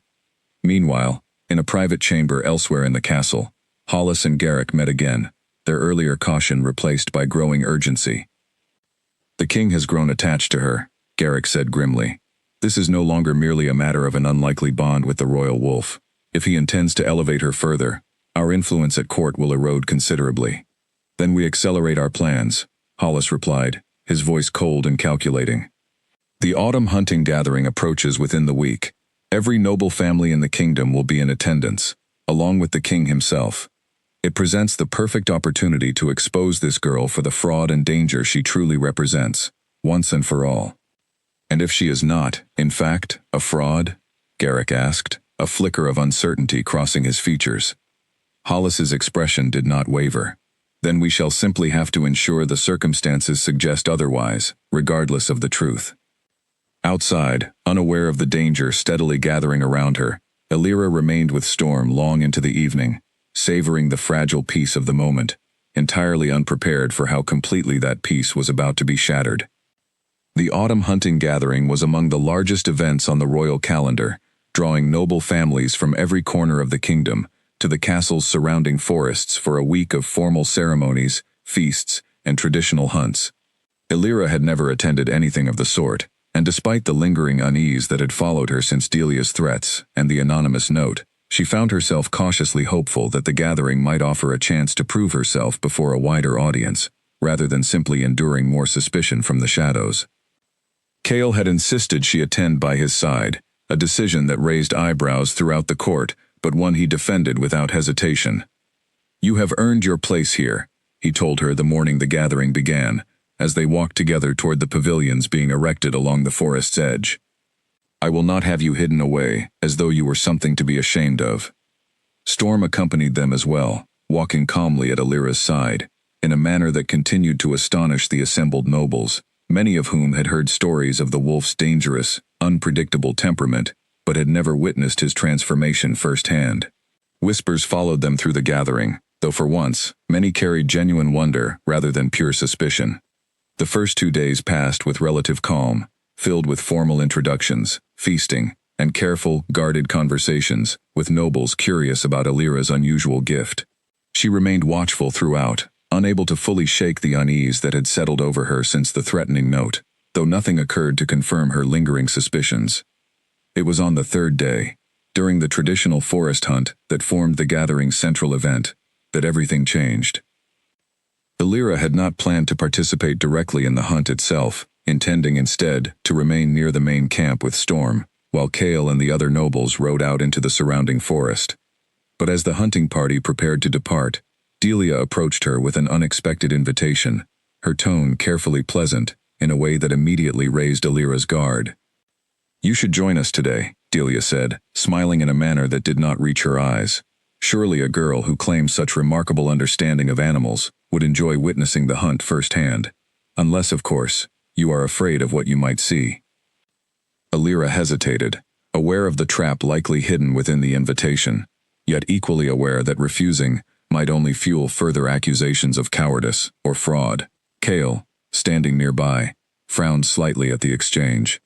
Meanwhile, in a private chamber elsewhere in the castle, Hollis and Garrick met again, their earlier caution replaced by growing urgency. The king has grown attached to her, Garrick said grimly. This is no longer merely a matter of an unlikely bond with the royal wolf. If he intends to elevate her further, our influence at court will erode considerably. Then we accelerate our plans, Hollis replied, his voice cold and calculating. The autumn hunting gathering approaches within the week. Every noble family in the kingdom will be in attendance, along with the king himself. It presents the perfect opportunity to expose this girl for the fraud and danger she truly represents, once and for all. And if she is not, in fact, a fraud? Garrick asked, a flicker of uncertainty crossing his features. Hollis's expression did not waver. Then we shall simply have to ensure the circumstances suggest otherwise, regardless of the truth. Outside, unaware of the danger steadily gathering around her, Alira remained with Storm long into the evening, savoring the fragile peace of the moment, entirely unprepared for how completely that peace was about to be shattered. The autumn hunting gathering was among the largest events on the royal calendar, drawing noble families from every corner of the kingdom to the castle's surrounding forests for a week of formal ceremonies, feasts, and traditional hunts. Alira had never attended anything of the sort, and despite the lingering unease that had followed her since Delia's threats and the anonymous note, she found herself cautiously hopeful that the gathering might offer a chance to prove herself before a wider audience, rather than simply enduring more suspicion from the shadows. Kale had insisted she attend by his side, a decision that raised eyebrows throughout the court, but one he defended without hesitation. You have earned your place here, he told her the morning the gathering began, as they walked together toward the pavilions being erected along the forest's edge. I will not have you hidden away, as though you were something to be ashamed of. Storm accompanied them as well, walking calmly at Alira's side, in a manner that continued to astonish the assembled nobles, many of whom had heard stories of the wolf's dangerous, unpredictable temperament, but had never witnessed his transformation firsthand. Whispers followed them through the gathering, though for once, many carried genuine wonder rather than pure suspicion. The first 2 days passed with relative calm, filled with formal introductions, feasting, and careful, guarded conversations, with nobles curious about Alira's unusual gift. She remained watchful throughout, unable to fully shake the unease that had settled over her since the threatening note, though nothing occurred to confirm her lingering suspicions. It was on the third day, during the traditional forest hunt that formed the gathering's central event, that everything changed. Alira had not planned to participate directly in the hunt itself, intending instead to remain near the main camp with Storm, while Kale and the other nobles rode out into the surrounding forest. But as the hunting party prepared to depart, Delia approached her with an unexpected invitation, her tone carefully pleasant, in a way that immediately raised Alira's guard. You should join us today, Delia said, smiling in a manner that did not reach her eyes. Surely a girl who claimed such remarkable understanding of animals would enjoy witnessing the hunt firsthand. Unless, of course, you are afraid of what you might see. Alira hesitated, aware of the trap likely hidden within the invitation, yet equally aware that refusing might only fuel further accusations of cowardice or fraud. Kale, standing nearby, frowned slightly at the exchange.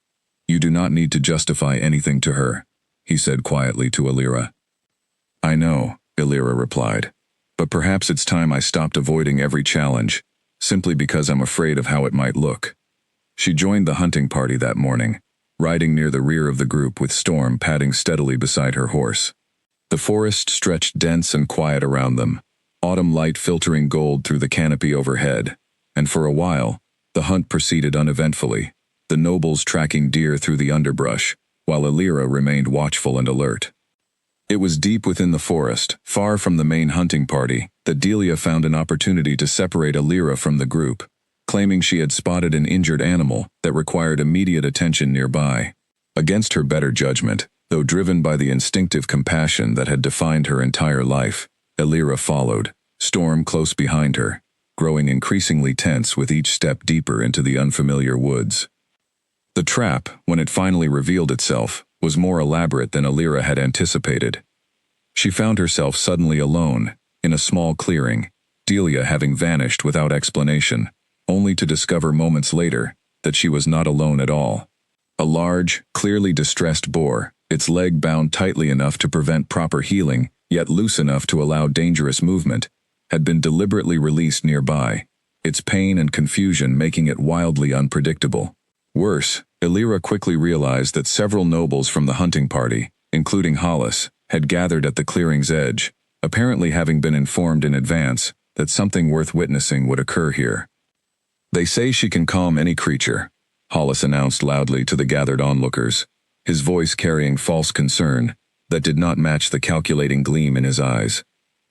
You do not need to justify anything to her, he said quietly to Alira. I know, Alira replied, but perhaps it's time I stopped avoiding every challenge, simply because I'm afraid of how it might look. She joined the hunting party that morning, riding near the rear of the group with Storm padding steadily beside her horse. The forest stretched dense and quiet around them, autumn light filtering gold through the canopy overhead, and for a while, The hunt proceeded uneventfully, the nobles tracking deer through the underbrush, while Illyra remained watchful and alert. It was deep within the forest, far from the main hunting party, that Delia found an opportunity to separate Illyra from the group, claiming she had spotted an injured animal that required immediate attention nearby. Against her better judgment, though driven by the instinctive compassion that had defined her entire life, Illyra followed, Storm close behind her, growing increasingly tense with each step deeper into the unfamiliar woods. The trap, when it finally revealed itself, was more elaborate than Illyra had anticipated. She found herself suddenly alone, in a small clearing, Delia having vanished without explanation, only to discover moments later that she was not alone at all. A large, clearly distressed boar, its leg bound tightly enough to prevent proper healing, yet loose enough to allow dangerous movement, had been deliberately released nearby, its pain and confusion making it wildly unpredictable. Worse, Illyra quickly realized that several nobles from the hunting party, including Hollis, had gathered at the clearing's edge, apparently having been informed in advance that something worth witnessing would occur here. "They say she can calm any creature," Hollis announced loudly to the gathered onlookers, his voice carrying false concern that did not match the calculating gleam in his eyes.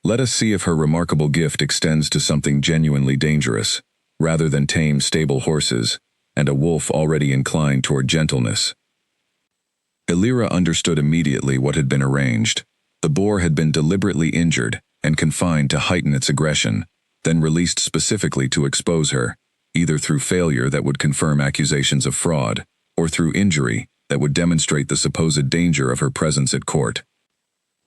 "Let us see if her remarkable gift extends to something genuinely dangerous, rather than tame stable horses, and a wolf already inclined toward gentleness." Illyra understood immediately what had been arranged. The boar had been deliberately injured and confined to heighten its aggression, then released specifically to expose her, either through failure that would confirm accusations of fraud, or through injury that would demonstrate the supposed danger of her presence at court.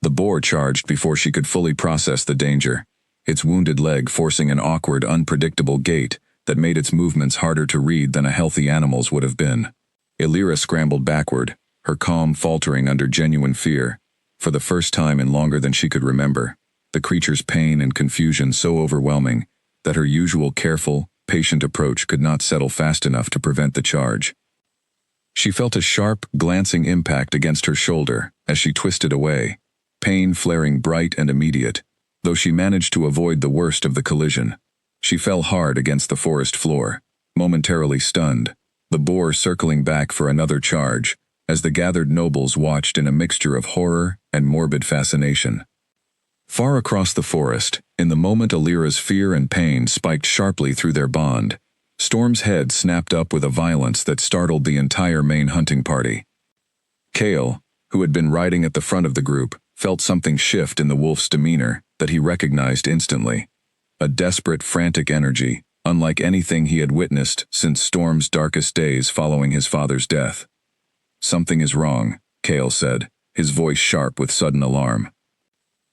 The boar charged before she could fully process the danger, its wounded leg forcing an awkward, unpredictable gait that made its movements harder to read than a healthy animal's would have been. Illyra scrambled backward, her calm faltering under genuine fear. For the first time in longer than she could remember, the creature's pain and confusion so overwhelming that her usual careful, patient approach could not settle fast enough to prevent the charge. She felt a sharp, glancing impact against her shoulder as she twisted away, pain flaring bright and immediate, though she managed to avoid the worst of the collision. She fell hard against the forest floor, momentarily stunned, the boar circling back for another charge, as the gathered nobles watched in a mixture of horror and morbid fascination. Far across the forest, in the moment Illyra's fear and pain spiked sharply through their bond, Storm's head snapped up with a violence that startled the entire main hunting party. Kale, who had been riding at the front of the group, felt something shift in the wolf's demeanor that he recognized instantly. A desperate, frantic energy, unlike anything he had witnessed since Storm's darkest days following his father's death. "Something is wrong," Kale said, his voice sharp with sudden alarm.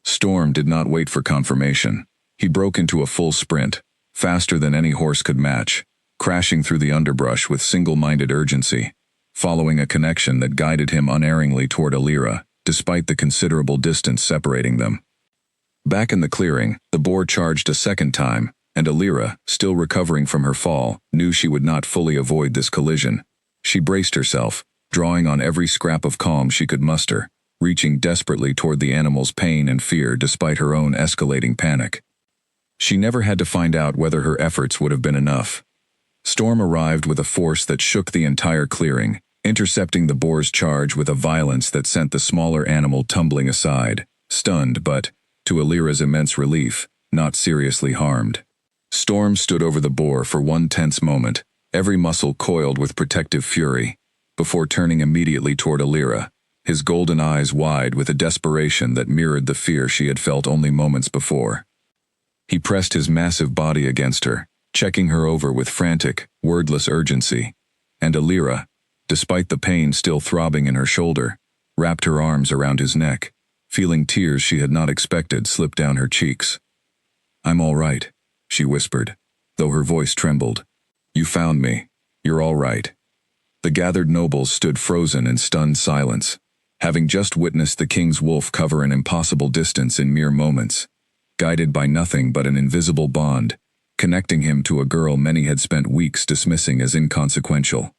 Storm did not wait for confirmation. He broke into a full sprint, faster than any horse could match, crashing through the underbrush with single-minded urgency, following a connection that guided him unerringly toward Illyra, despite the considerable distance separating them. Back in the clearing, the boar charged a second time, and Illyra, still recovering from her fall, knew she would not fully avoid this collision. She braced herself, drawing on every scrap of calm she could muster, reaching desperately toward the animal's pain and fear despite her own escalating panic. She never had to find out whether her efforts would have been enough. Storm arrived with a force that shook the entire clearing, intercepting the boar's charge with a violence that sent the smaller animal tumbling aside, stunned but, to Illyra's immense relief, not seriously harmed. Storm stood over the boar for one tense moment, every muscle coiled with protective fury, before turning immediately toward Illyra, his golden eyes wide with a desperation that mirrored the fear she had felt only moments before. He pressed his massive body against her, checking her over with frantic, wordless urgency, and Illyra, despite the pain still throbbing in her shoulder, wrapped her arms around his neck, feeling tears she had not expected slip down her cheeks. "I'm all right," she whispered, though her voice trembled. "You found me. You're all right." The gathered nobles stood frozen in stunned silence, having just witnessed the king's wolf cover an impossible distance in mere moments, guided by nothing but an invisible bond, connecting him to a girl many had spent weeks dismissing as inconsequential.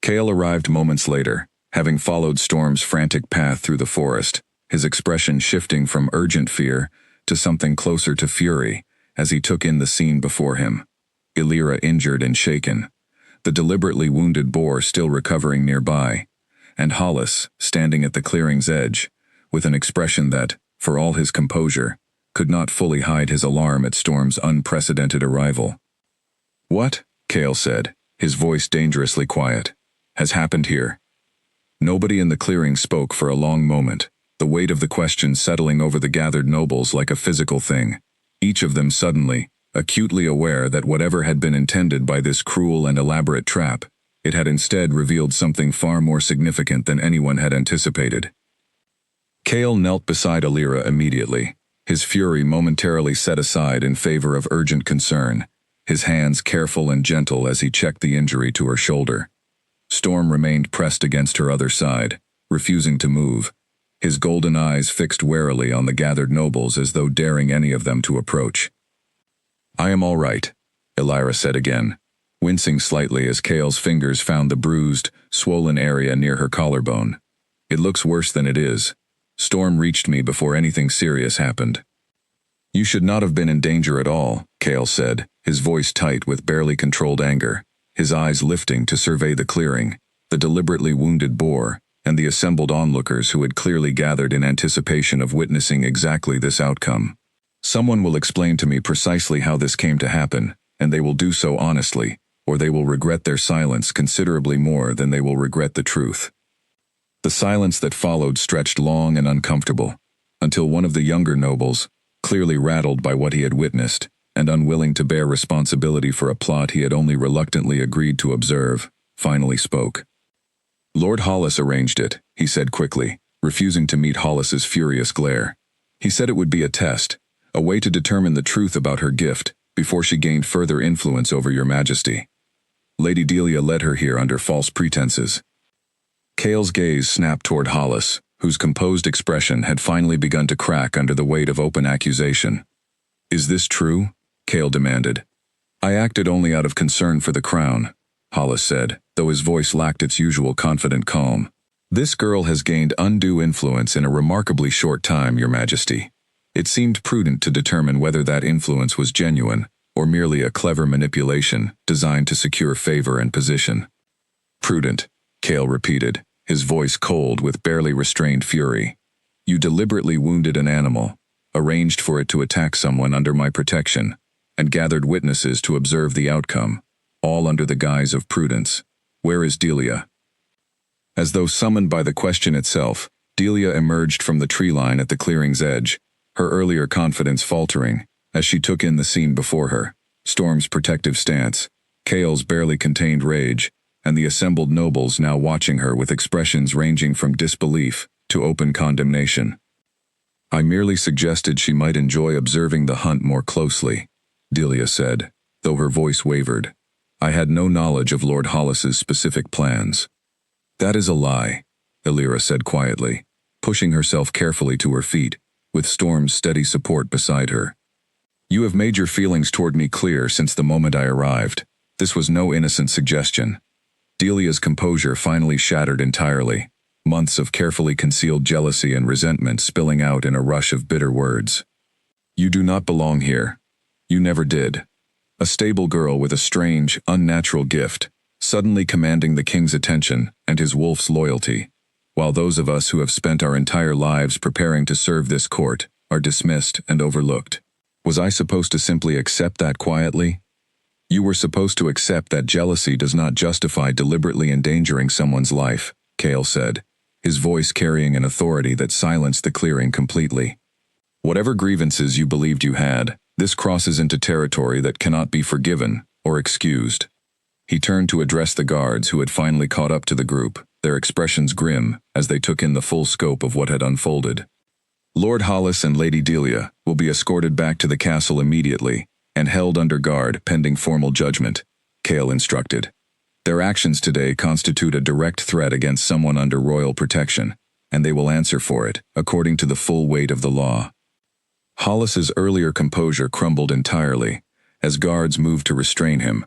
Kale arrived moments later, having followed Storm's frantic path through the forest, his expression shifting from urgent fear to something closer to fury as he took in the scene before him. Illyra injured and shaken, the deliberately wounded boar still recovering nearby, and Hollis standing at the clearing's edge, with an expression that, for all his composure, could not fully hide his alarm at Storm's unprecedented arrival. "What?" Cale said, his voice dangerously quiet. "Has happened here?" Nobody in the clearing spoke for a long moment, the weight of the question settling over the gathered nobles like a physical thing, each of them suddenly, acutely aware that whatever had been intended by this cruel and elaborate trap, it had instead revealed something far more significant than anyone had anticipated. Cale knelt beside Illyra immediately, his fury momentarily set aside in favor of urgent concern, his hands careful and gentle as he checked the injury to her shoulder. Storm remained pressed against her other side, refusing to move, his golden eyes fixed warily on the gathered nobles as though daring any of them to approach. "I am all right," Illyra said again, wincing slightly as Cale's fingers found the bruised, swollen area near her collarbone. "It looks worse than it is. Storm reached me before anything serious happened." "You should not have been in danger at all," Cale said, his voice tight with barely controlled anger, his eyes lifting to survey the clearing, the deliberately wounded boar, and the assembled onlookers who had clearly gathered in anticipation of witnessing exactly this outcome. "Someone will explain to me precisely how this came to happen, and they will do so honestly, or they will regret their silence considerably more than they will regret the truth." The silence that followed stretched long and uncomfortable, until one of the younger nobles, clearly rattled by what he had witnessed, and unwilling to bear responsibility for a plot he had only reluctantly agreed to observe, finally spoke. "Lord Hollis arranged it," he said quickly, refusing to meet Hollis's furious glare. "He said it would be a test, a way to determine the truth about her gift, before she gained further influence over your majesty. Lady Delia led her here under false pretenses." Cale's gaze snapped toward Hollis, whose composed expression had finally begun to crack under the weight of open accusation. "Is this true?" Cale demanded. "I acted only out of concern for the crown," Hollis said, though his voice lacked its usual confident calm. "This girl has gained undue influence in a remarkably short time, your majesty. It seemed prudent to determine whether that influence was genuine, or merely a clever manipulation designed to secure favor and position." "Prudent," Cale repeated, his voice cold with barely restrained fury. "You deliberately wounded an animal, arranged for it to attack someone under my protection, and gathered witnesses to observe the outcome, all under the guise of prudence. Where is Delia?" As though summoned by the question itself, Delia emerged from the tree line at the clearing's edge, her earlier confidence faltering, as she took in the scene before her, Storm's protective stance, Cale's barely contained rage, and the assembled nobles now watching her with expressions ranging from disbelief to open condemnation. "I merely suggested she might enjoy observing the hunt more closely," Delia said, though her voice wavered. "I had no knowledge of Lord Hollis's specific plans." "That is a lie," Illyra said quietly, pushing herself carefully to her feet, with Storm's steady support beside her. "You have made your feelings toward me clear since the moment I arrived. This was no innocent suggestion." Delia's composure finally shattered entirely, months of carefully concealed jealousy and resentment spilling out in a rush of bitter words. "You do not belong here. You never did. A stable girl with a strange, unnatural gift, suddenly commanding the king's attention and his wolf's loyalty, while those of us who have spent our entire lives preparing to serve this court are dismissed and overlooked. Was I supposed to simply accept that quietly? You were supposed to accept that jealousy does not justify deliberately endangering someone's life," Cale said, his voice carrying an authority that silenced the clearing completely. "Whatever grievances you believed you had, this crosses into territory that cannot be forgiven or excused." He turned to address the guards who had finally caught up to the group, their expressions grim as they took in the full scope of what had unfolded. "Lord Hollis and Lady Delia will be escorted back to the castle immediately and held under guard pending formal judgment," Cale instructed. "Their actions today constitute a direct threat against someone under royal protection, and they will answer for it, according to the full weight of the law." Hollis's earlier composure crumbled entirely, as guards moved to restrain him,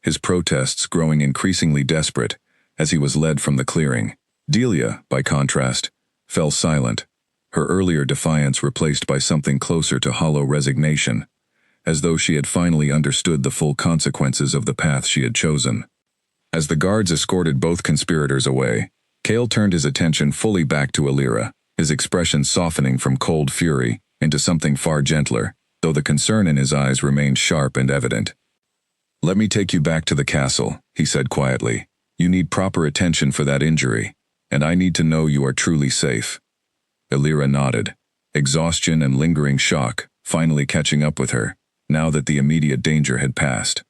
his protests growing increasingly desperate as he was led from the clearing. Delia, by contrast, fell silent, her earlier defiance replaced by something closer to hollow resignation, as though she had finally understood the full consequences of the path she had chosen. As the guards escorted both conspirators away, Cale turned his attention fully back to Alira, his expression softening from cold fury into something far gentler, though the concern in his eyes remained sharp and evident. "Let me take you back to the castle," he said quietly. "You need proper attention for that injury, and I need to know you are truly safe." Alira nodded, exhaustion and lingering shock finally catching up with her, now that the immediate danger had passed.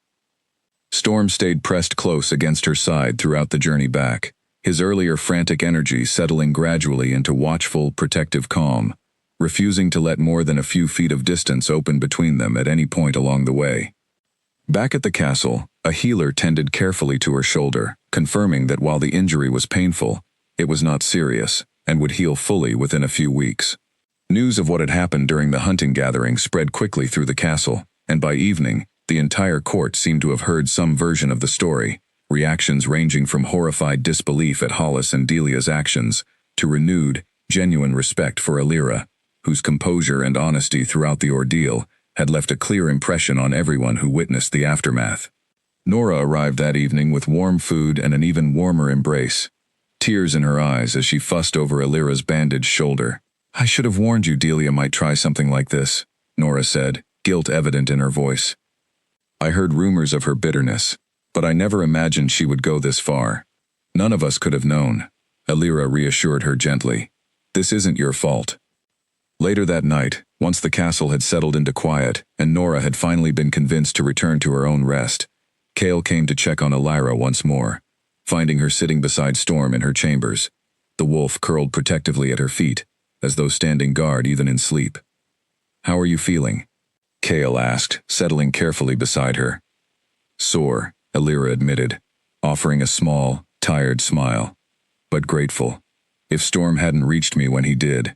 Storm stayed pressed close against her side throughout the journey back, his earlier frantic energy settling gradually into watchful, protective calm, refusing to let more than a few feet of distance open between them at any point along the way. Back at the castle, a healer tended carefully to her shoulder, confirming that while the injury was painful, it was not serious, and would heal fully within a few weeks. News of what had happened during the hunting gathering spread quickly through the castle, and by evening, the entire court seemed to have heard some version of the story, reactions ranging from horrified disbelief at Hollis and Delia's actions to renewed, genuine respect for Alira, whose composure and honesty throughout the ordeal had left a clear impression on everyone who witnessed the aftermath. Nora arrived that evening with warm food and an even warmer embrace, tears in her eyes as she fussed over Alira's bandaged shoulder. "I should have warned you Delia might try something like this," Nora said, guilt evident in her voice. "I heard rumors of her bitterness, but I never imagined she would go this far. None of us could have known," Alira reassured her gently. "This isn't your fault." Later that night, once the castle had settled into quiet and Nora had finally been convinced to return to her own rest, Cale came to check on Alira once more, finding her sitting beside Storm in her chambers, the wolf curled protectively at her feet, as though standing guard even in sleep. "How are you feeling?" Cale asked, settling carefully beside her. "Sore," Alira admitted, offering a small, tired smile. "But grateful. If Storm hadn't reached me when he did."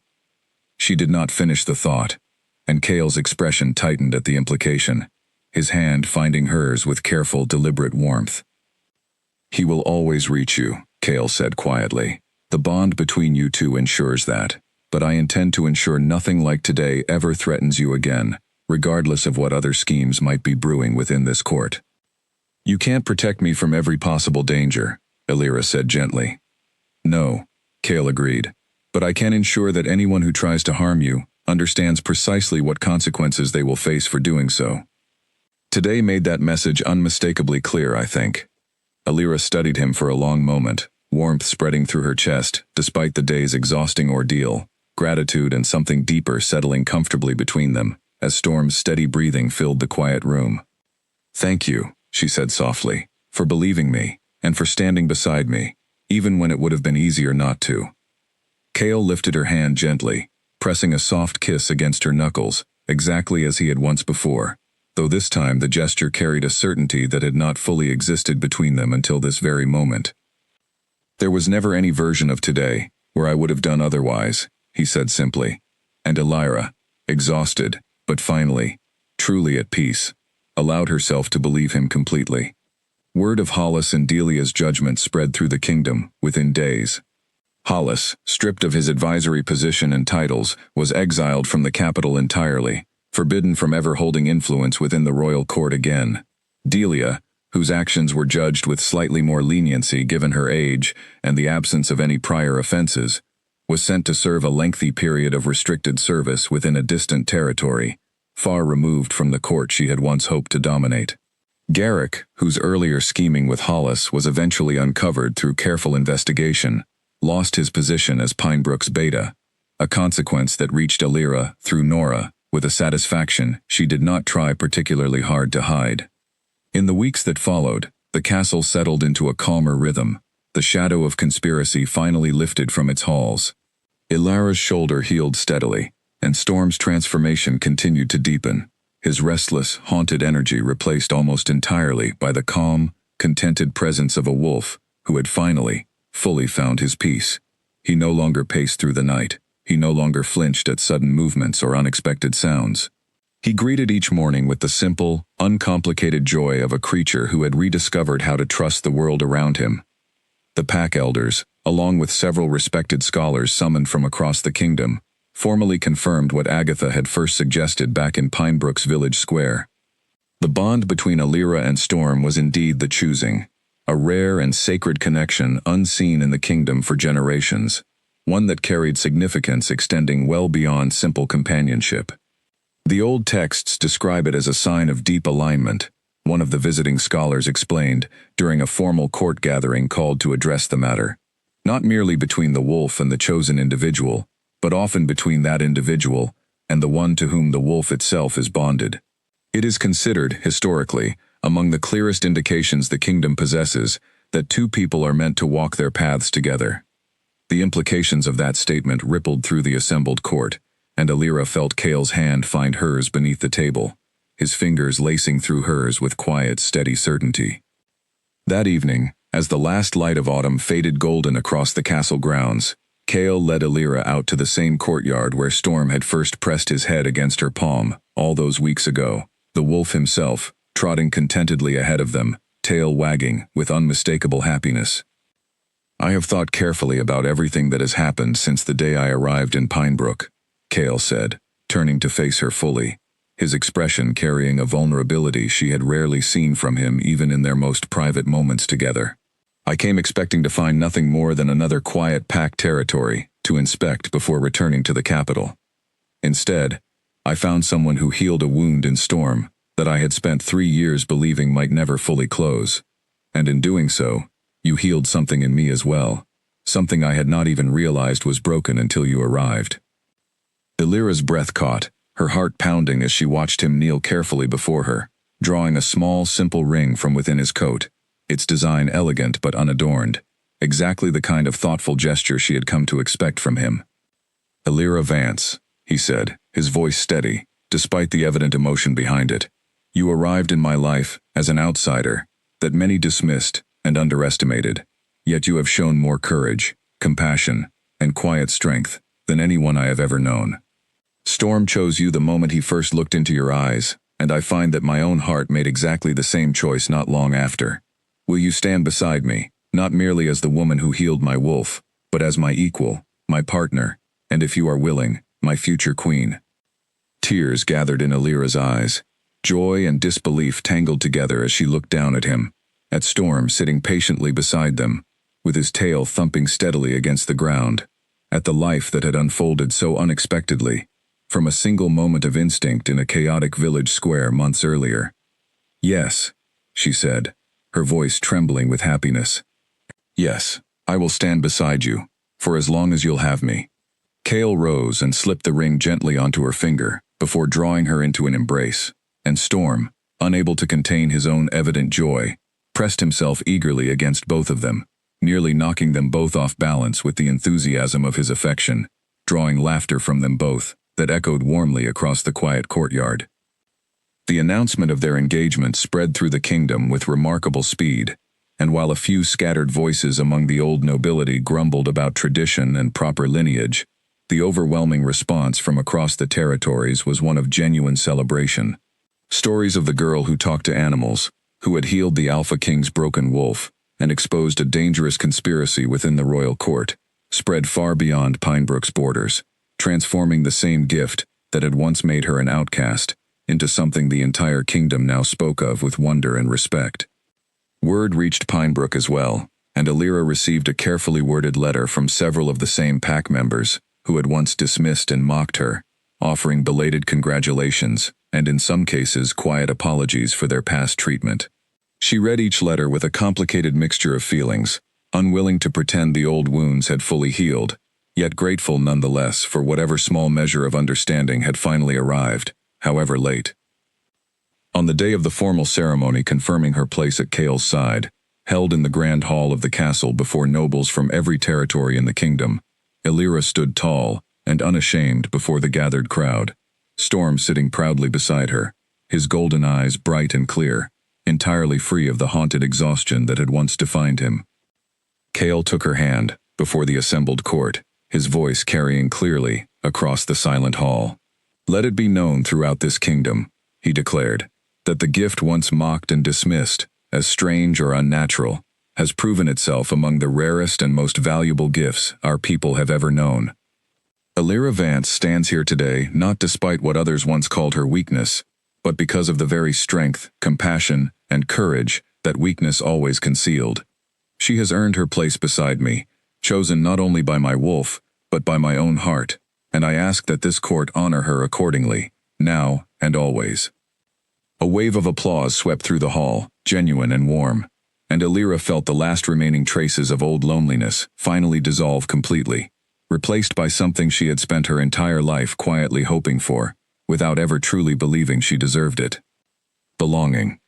She did not finish the thought, and Cale's expression tightened at the implication, his hand finding hers with careful, deliberate warmth. "He will always reach you," Cale said quietly. "The bond between you two ensures that, but I intend to ensure nothing like today ever threatens you again, regardless of what other schemes might be brewing within this court." "You can't protect me from every possible danger," Alira said gently. "No," Cale agreed, "but I can ensure that anyone who tries to harm you understands precisely what consequences they will face for doing so." Today made that message unmistakably clear, I think. Alira studied him for a long moment, warmth spreading through her chest despite the day's exhausting ordeal, gratitude and something deeper settling comfortably between them as Storm's steady breathing filled the quiet room. "Thank you," she said softly, "for believing me, and for standing beside me, even when it would have been easier not to." Cale lifted her hand gently, pressing a soft kiss against her knuckles, exactly as he had once before, though this time the gesture carried a certainty that had not fully existed between them until this very moment. "There was never any version of today where I would have done otherwise," he said simply, and Alira, exhausted, but finally, truly at peace, allowed herself to believe him completely. Word of Hollis and Delia's judgment spread through the kingdom within days. Hollis, stripped of his advisory position and titles, was exiled from the capital entirely, forbidden from ever holding influence within the royal court again. Delia, whose actions were judged with slightly more leniency given her age and the absence of any prior offenses, was sent to serve a lengthy period of restricted service within a distant territory, far removed from the court she had once hoped to dominate. Garrick, whose earlier scheming with Hollis was eventually uncovered through careful investigation, lost his position as Pinebrook's beta, a consequence that reached Alira through Nora with a satisfaction she did not try particularly hard to hide. In the weeks that followed, the castle settled into a calmer rhythm, the shadow of conspiracy finally lifted from its halls. Alira's shoulder healed steadily, and Storm's transformation continued to deepen, his restless, haunted energy replaced almost entirely by the calm, contented presence of a wolf who had finally, fully found his peace. He no longer paced through the night. He no longer flinched at sudden movements or unexpected sounds. He greeted each morning with the simple, uncomplicated joy of a creature who had rediscovered how to trust the world around him. The pack elders, along with several respected scholars summoned from across the kingdom, formally confirmed what Agatha had first suggested back in Pinebrook's village square. The bond between Alira and Storm was indeed the choosing, a rare and sacred connection unseen in the kingdom for generations, one that carried significance extending well beyond simple companionship. The old texts describe it as a sign of deep alignment, one of the visiting scholars explained, during a formal court gathering called to address the matter. Not merely between the wolf and the chosen individual, but often between that individual and the one to whom the wolf itself is bonded. It is considered, historically, among the clearest indications the kingdom possesses that two people are meant to walk their paths together. The implications of that statement rippled through the assembled court, and Alira felt Cale's hand find hers beneath the table, his fingers lacing through hers with quiet, steady certainty. That evening, as the last light of autumn faded golden across the castle grounds, Cale led Alira out to the same courtyard where Storm had first pressed his head against her palm, all those weeks ago, the wolf himself, trotting contentedly ahead of them, tail wagging, with unmistakable happiness. "I have thought carefully about everything that has happened since the day I arrived in Pinebrook," Cale said, turning to face her fully, his expression carrying a vulnerability she had rarely seen from him even in their most private moments together. "I came expecting to find nothing more than another quiet pack territory to inspect before returning to the capital. Instead, I found someone who healed a wound in Storm that I had spent 3 years believing might never fully close. And in doing so, you healed something in me as well, something I had not even realized was broken until you arrived." Alira's breath caught, her heart pounding as she watched him kneel carefully before her, drawing a small, simple ring from within his coat, its design elegant but unadorned, exactly the kind of thoughtful gesture she had come to expect from him. "Alira Vance," he said, his voice steady, despite the evident emotion behind it. "You arrived in my life as an outsider that many dismissed and underestimated, yet you have shown more courage, compassion, and quiet strength than anyone I have ever known. Storm chose you the moment he first looked into your eyes, and I find that my own heart made exactly the same choice not long after. Will you stand beside me, not merely as the woman who healed my wolf, but as my equal, my partner, and if you are willing, my future queen?" Tears gathered in Alira's eyes. Joy and disbelief tangled together as she looked down at him, at Storm sitting patiently beside them, with his tail thumping steadily against the ground, at the life that had unfolded so unexpectedly, from a single moment of instinct in a chaotic village square months earlier. "Yes," she said, her voice trembling with happiness. "Yes, I will stand beside you, for as long as you'll have me." Cale rose and slipped the ring gently onto her finger, before drawing her into an embrace, and Storm, unable to contain his own evident joy, pressed himself eagerly against both of them, nearly knocking them both off balance with the enthusiasm of his affection, drawing laughter from them both that echoed warmly across the quiet courtyard. The announcement of their engagement spread through the kingdom with remarkable speed, and while a few scattered voices among the old nobility grumbled about tradition and proper lineage, the overwhelming response from across the territories was one of genuine celebration. Stories of the girl who talked to animals, who had healed the Alpha King's broken wolf, and exposed a dangerous conspiracy within the royal court, spread far beyond Pinebrook's borders, transforming the same gift that had once made her an outcast into something the entire kingdom now spoke of with wonder and respect. Word reached Pinebrook as well, and Alira received a carefully worded letter from several of the same pack members who had once dismissed and mocked her, offering belated congratulations and in some cases quiet apologies for their past treatment. She read each letter with a complicated mixture of feelings, unwilling to pretend the old wounds had fully healed, yet grateful nonetheless for whatever small measure of understanding had finally arrived, however late. On the day of the formal ceremony confirming her place at Cale's side, held in the grand hall of the castle before nobles from every territory in the kingdom, Alira stood tall and unashamed before the gathered crowd, Storm sitting proudly beside her, his golden eyes bright and clear, entirely free of the haunted exhaustion that had once defined him. Cale took her hand before the assembled court, his voice carrying clearly across the silent hall. "Let it be known throughout this kingdom," he declared, "that the gift once mocked and dismissed as strange or unnatural has proven itself among the rarest and most valuable gifts our people have ever known. Alira Vance stands here today not despite what others once called her weakness, but because of the very strength, compassion, and courage that weakness always concealed. She has earned her place beside me, chosen not only by my wolf, but by my own heart, and I ask that this court honor her accordingly, now and always." A wave of applause swept through the hall, genuine and warm, and Elira felt the last remaining traces of old loneliness finally dissolve completely, replaced by something she had spent her entire life quietly hoping for, without ever truly believing she deserved it. Belonging.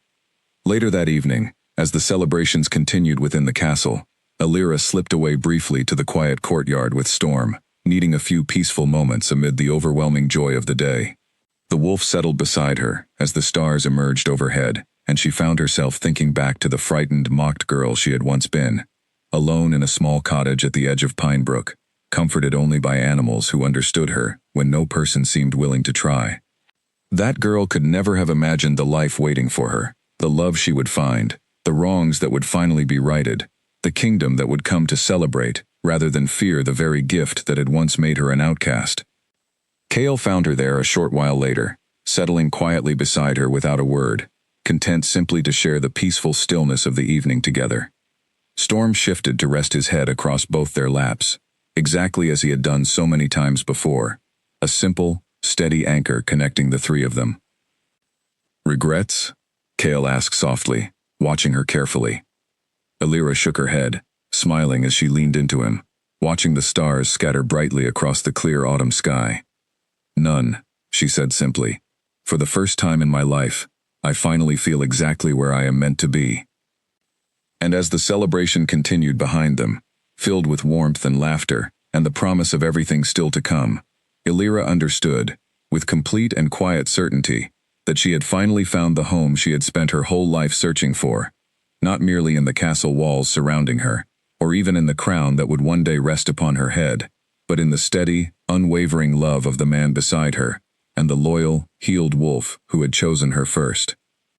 Later that evening, as the celebrations continued within the castle, Elira slipped away briefly to the quiet courtyard with Storm, needing a few peaceful moments amid the overwhelming joy of the day. The wolf settled beside her as the stars emerged overhead, and she found herself thinking back to the frightened, mocked girl she had once been, alone in a small cottage at the edge of Pinebrook, comforted only by animals who understood her when no person seemed willing to try. That girl could never have imagined the life waiting for her, the love she would find, the wrongs that would finally be righted, the kingdom that would come to celebrate rather than fear the very gift that had once made her an outcast. Kale found her there a short while later, settling quietly beside her without a word, content simply to share the peaceful stillness of the evening together. Storm shifted to rest his head across both their laps, exactly as he had done so many times before, a simple, steady anchor connecting the three of them. "Regrets?" Kale asked softly, watching her carefully. Elira shook her head, smiling as she leaned into him, watching the stars scatter brightly across the clear autumn sky. "None," she said simply. "For the first time in my life, I finally feel exactly where I am meant to be." And as the celebration continued behind them, filled with warmth and laughter, and the promise of everything still to come, Elira understood, with complete and quiet certainty, that she had finally found the home she had spent her whole life searching for, not merely in the castle walls surrounding her, or even in the crown that would one day rest upon her head, but in the steady, unwavering love of the man beside her, and the loyal, healed wolf who had chosen her first.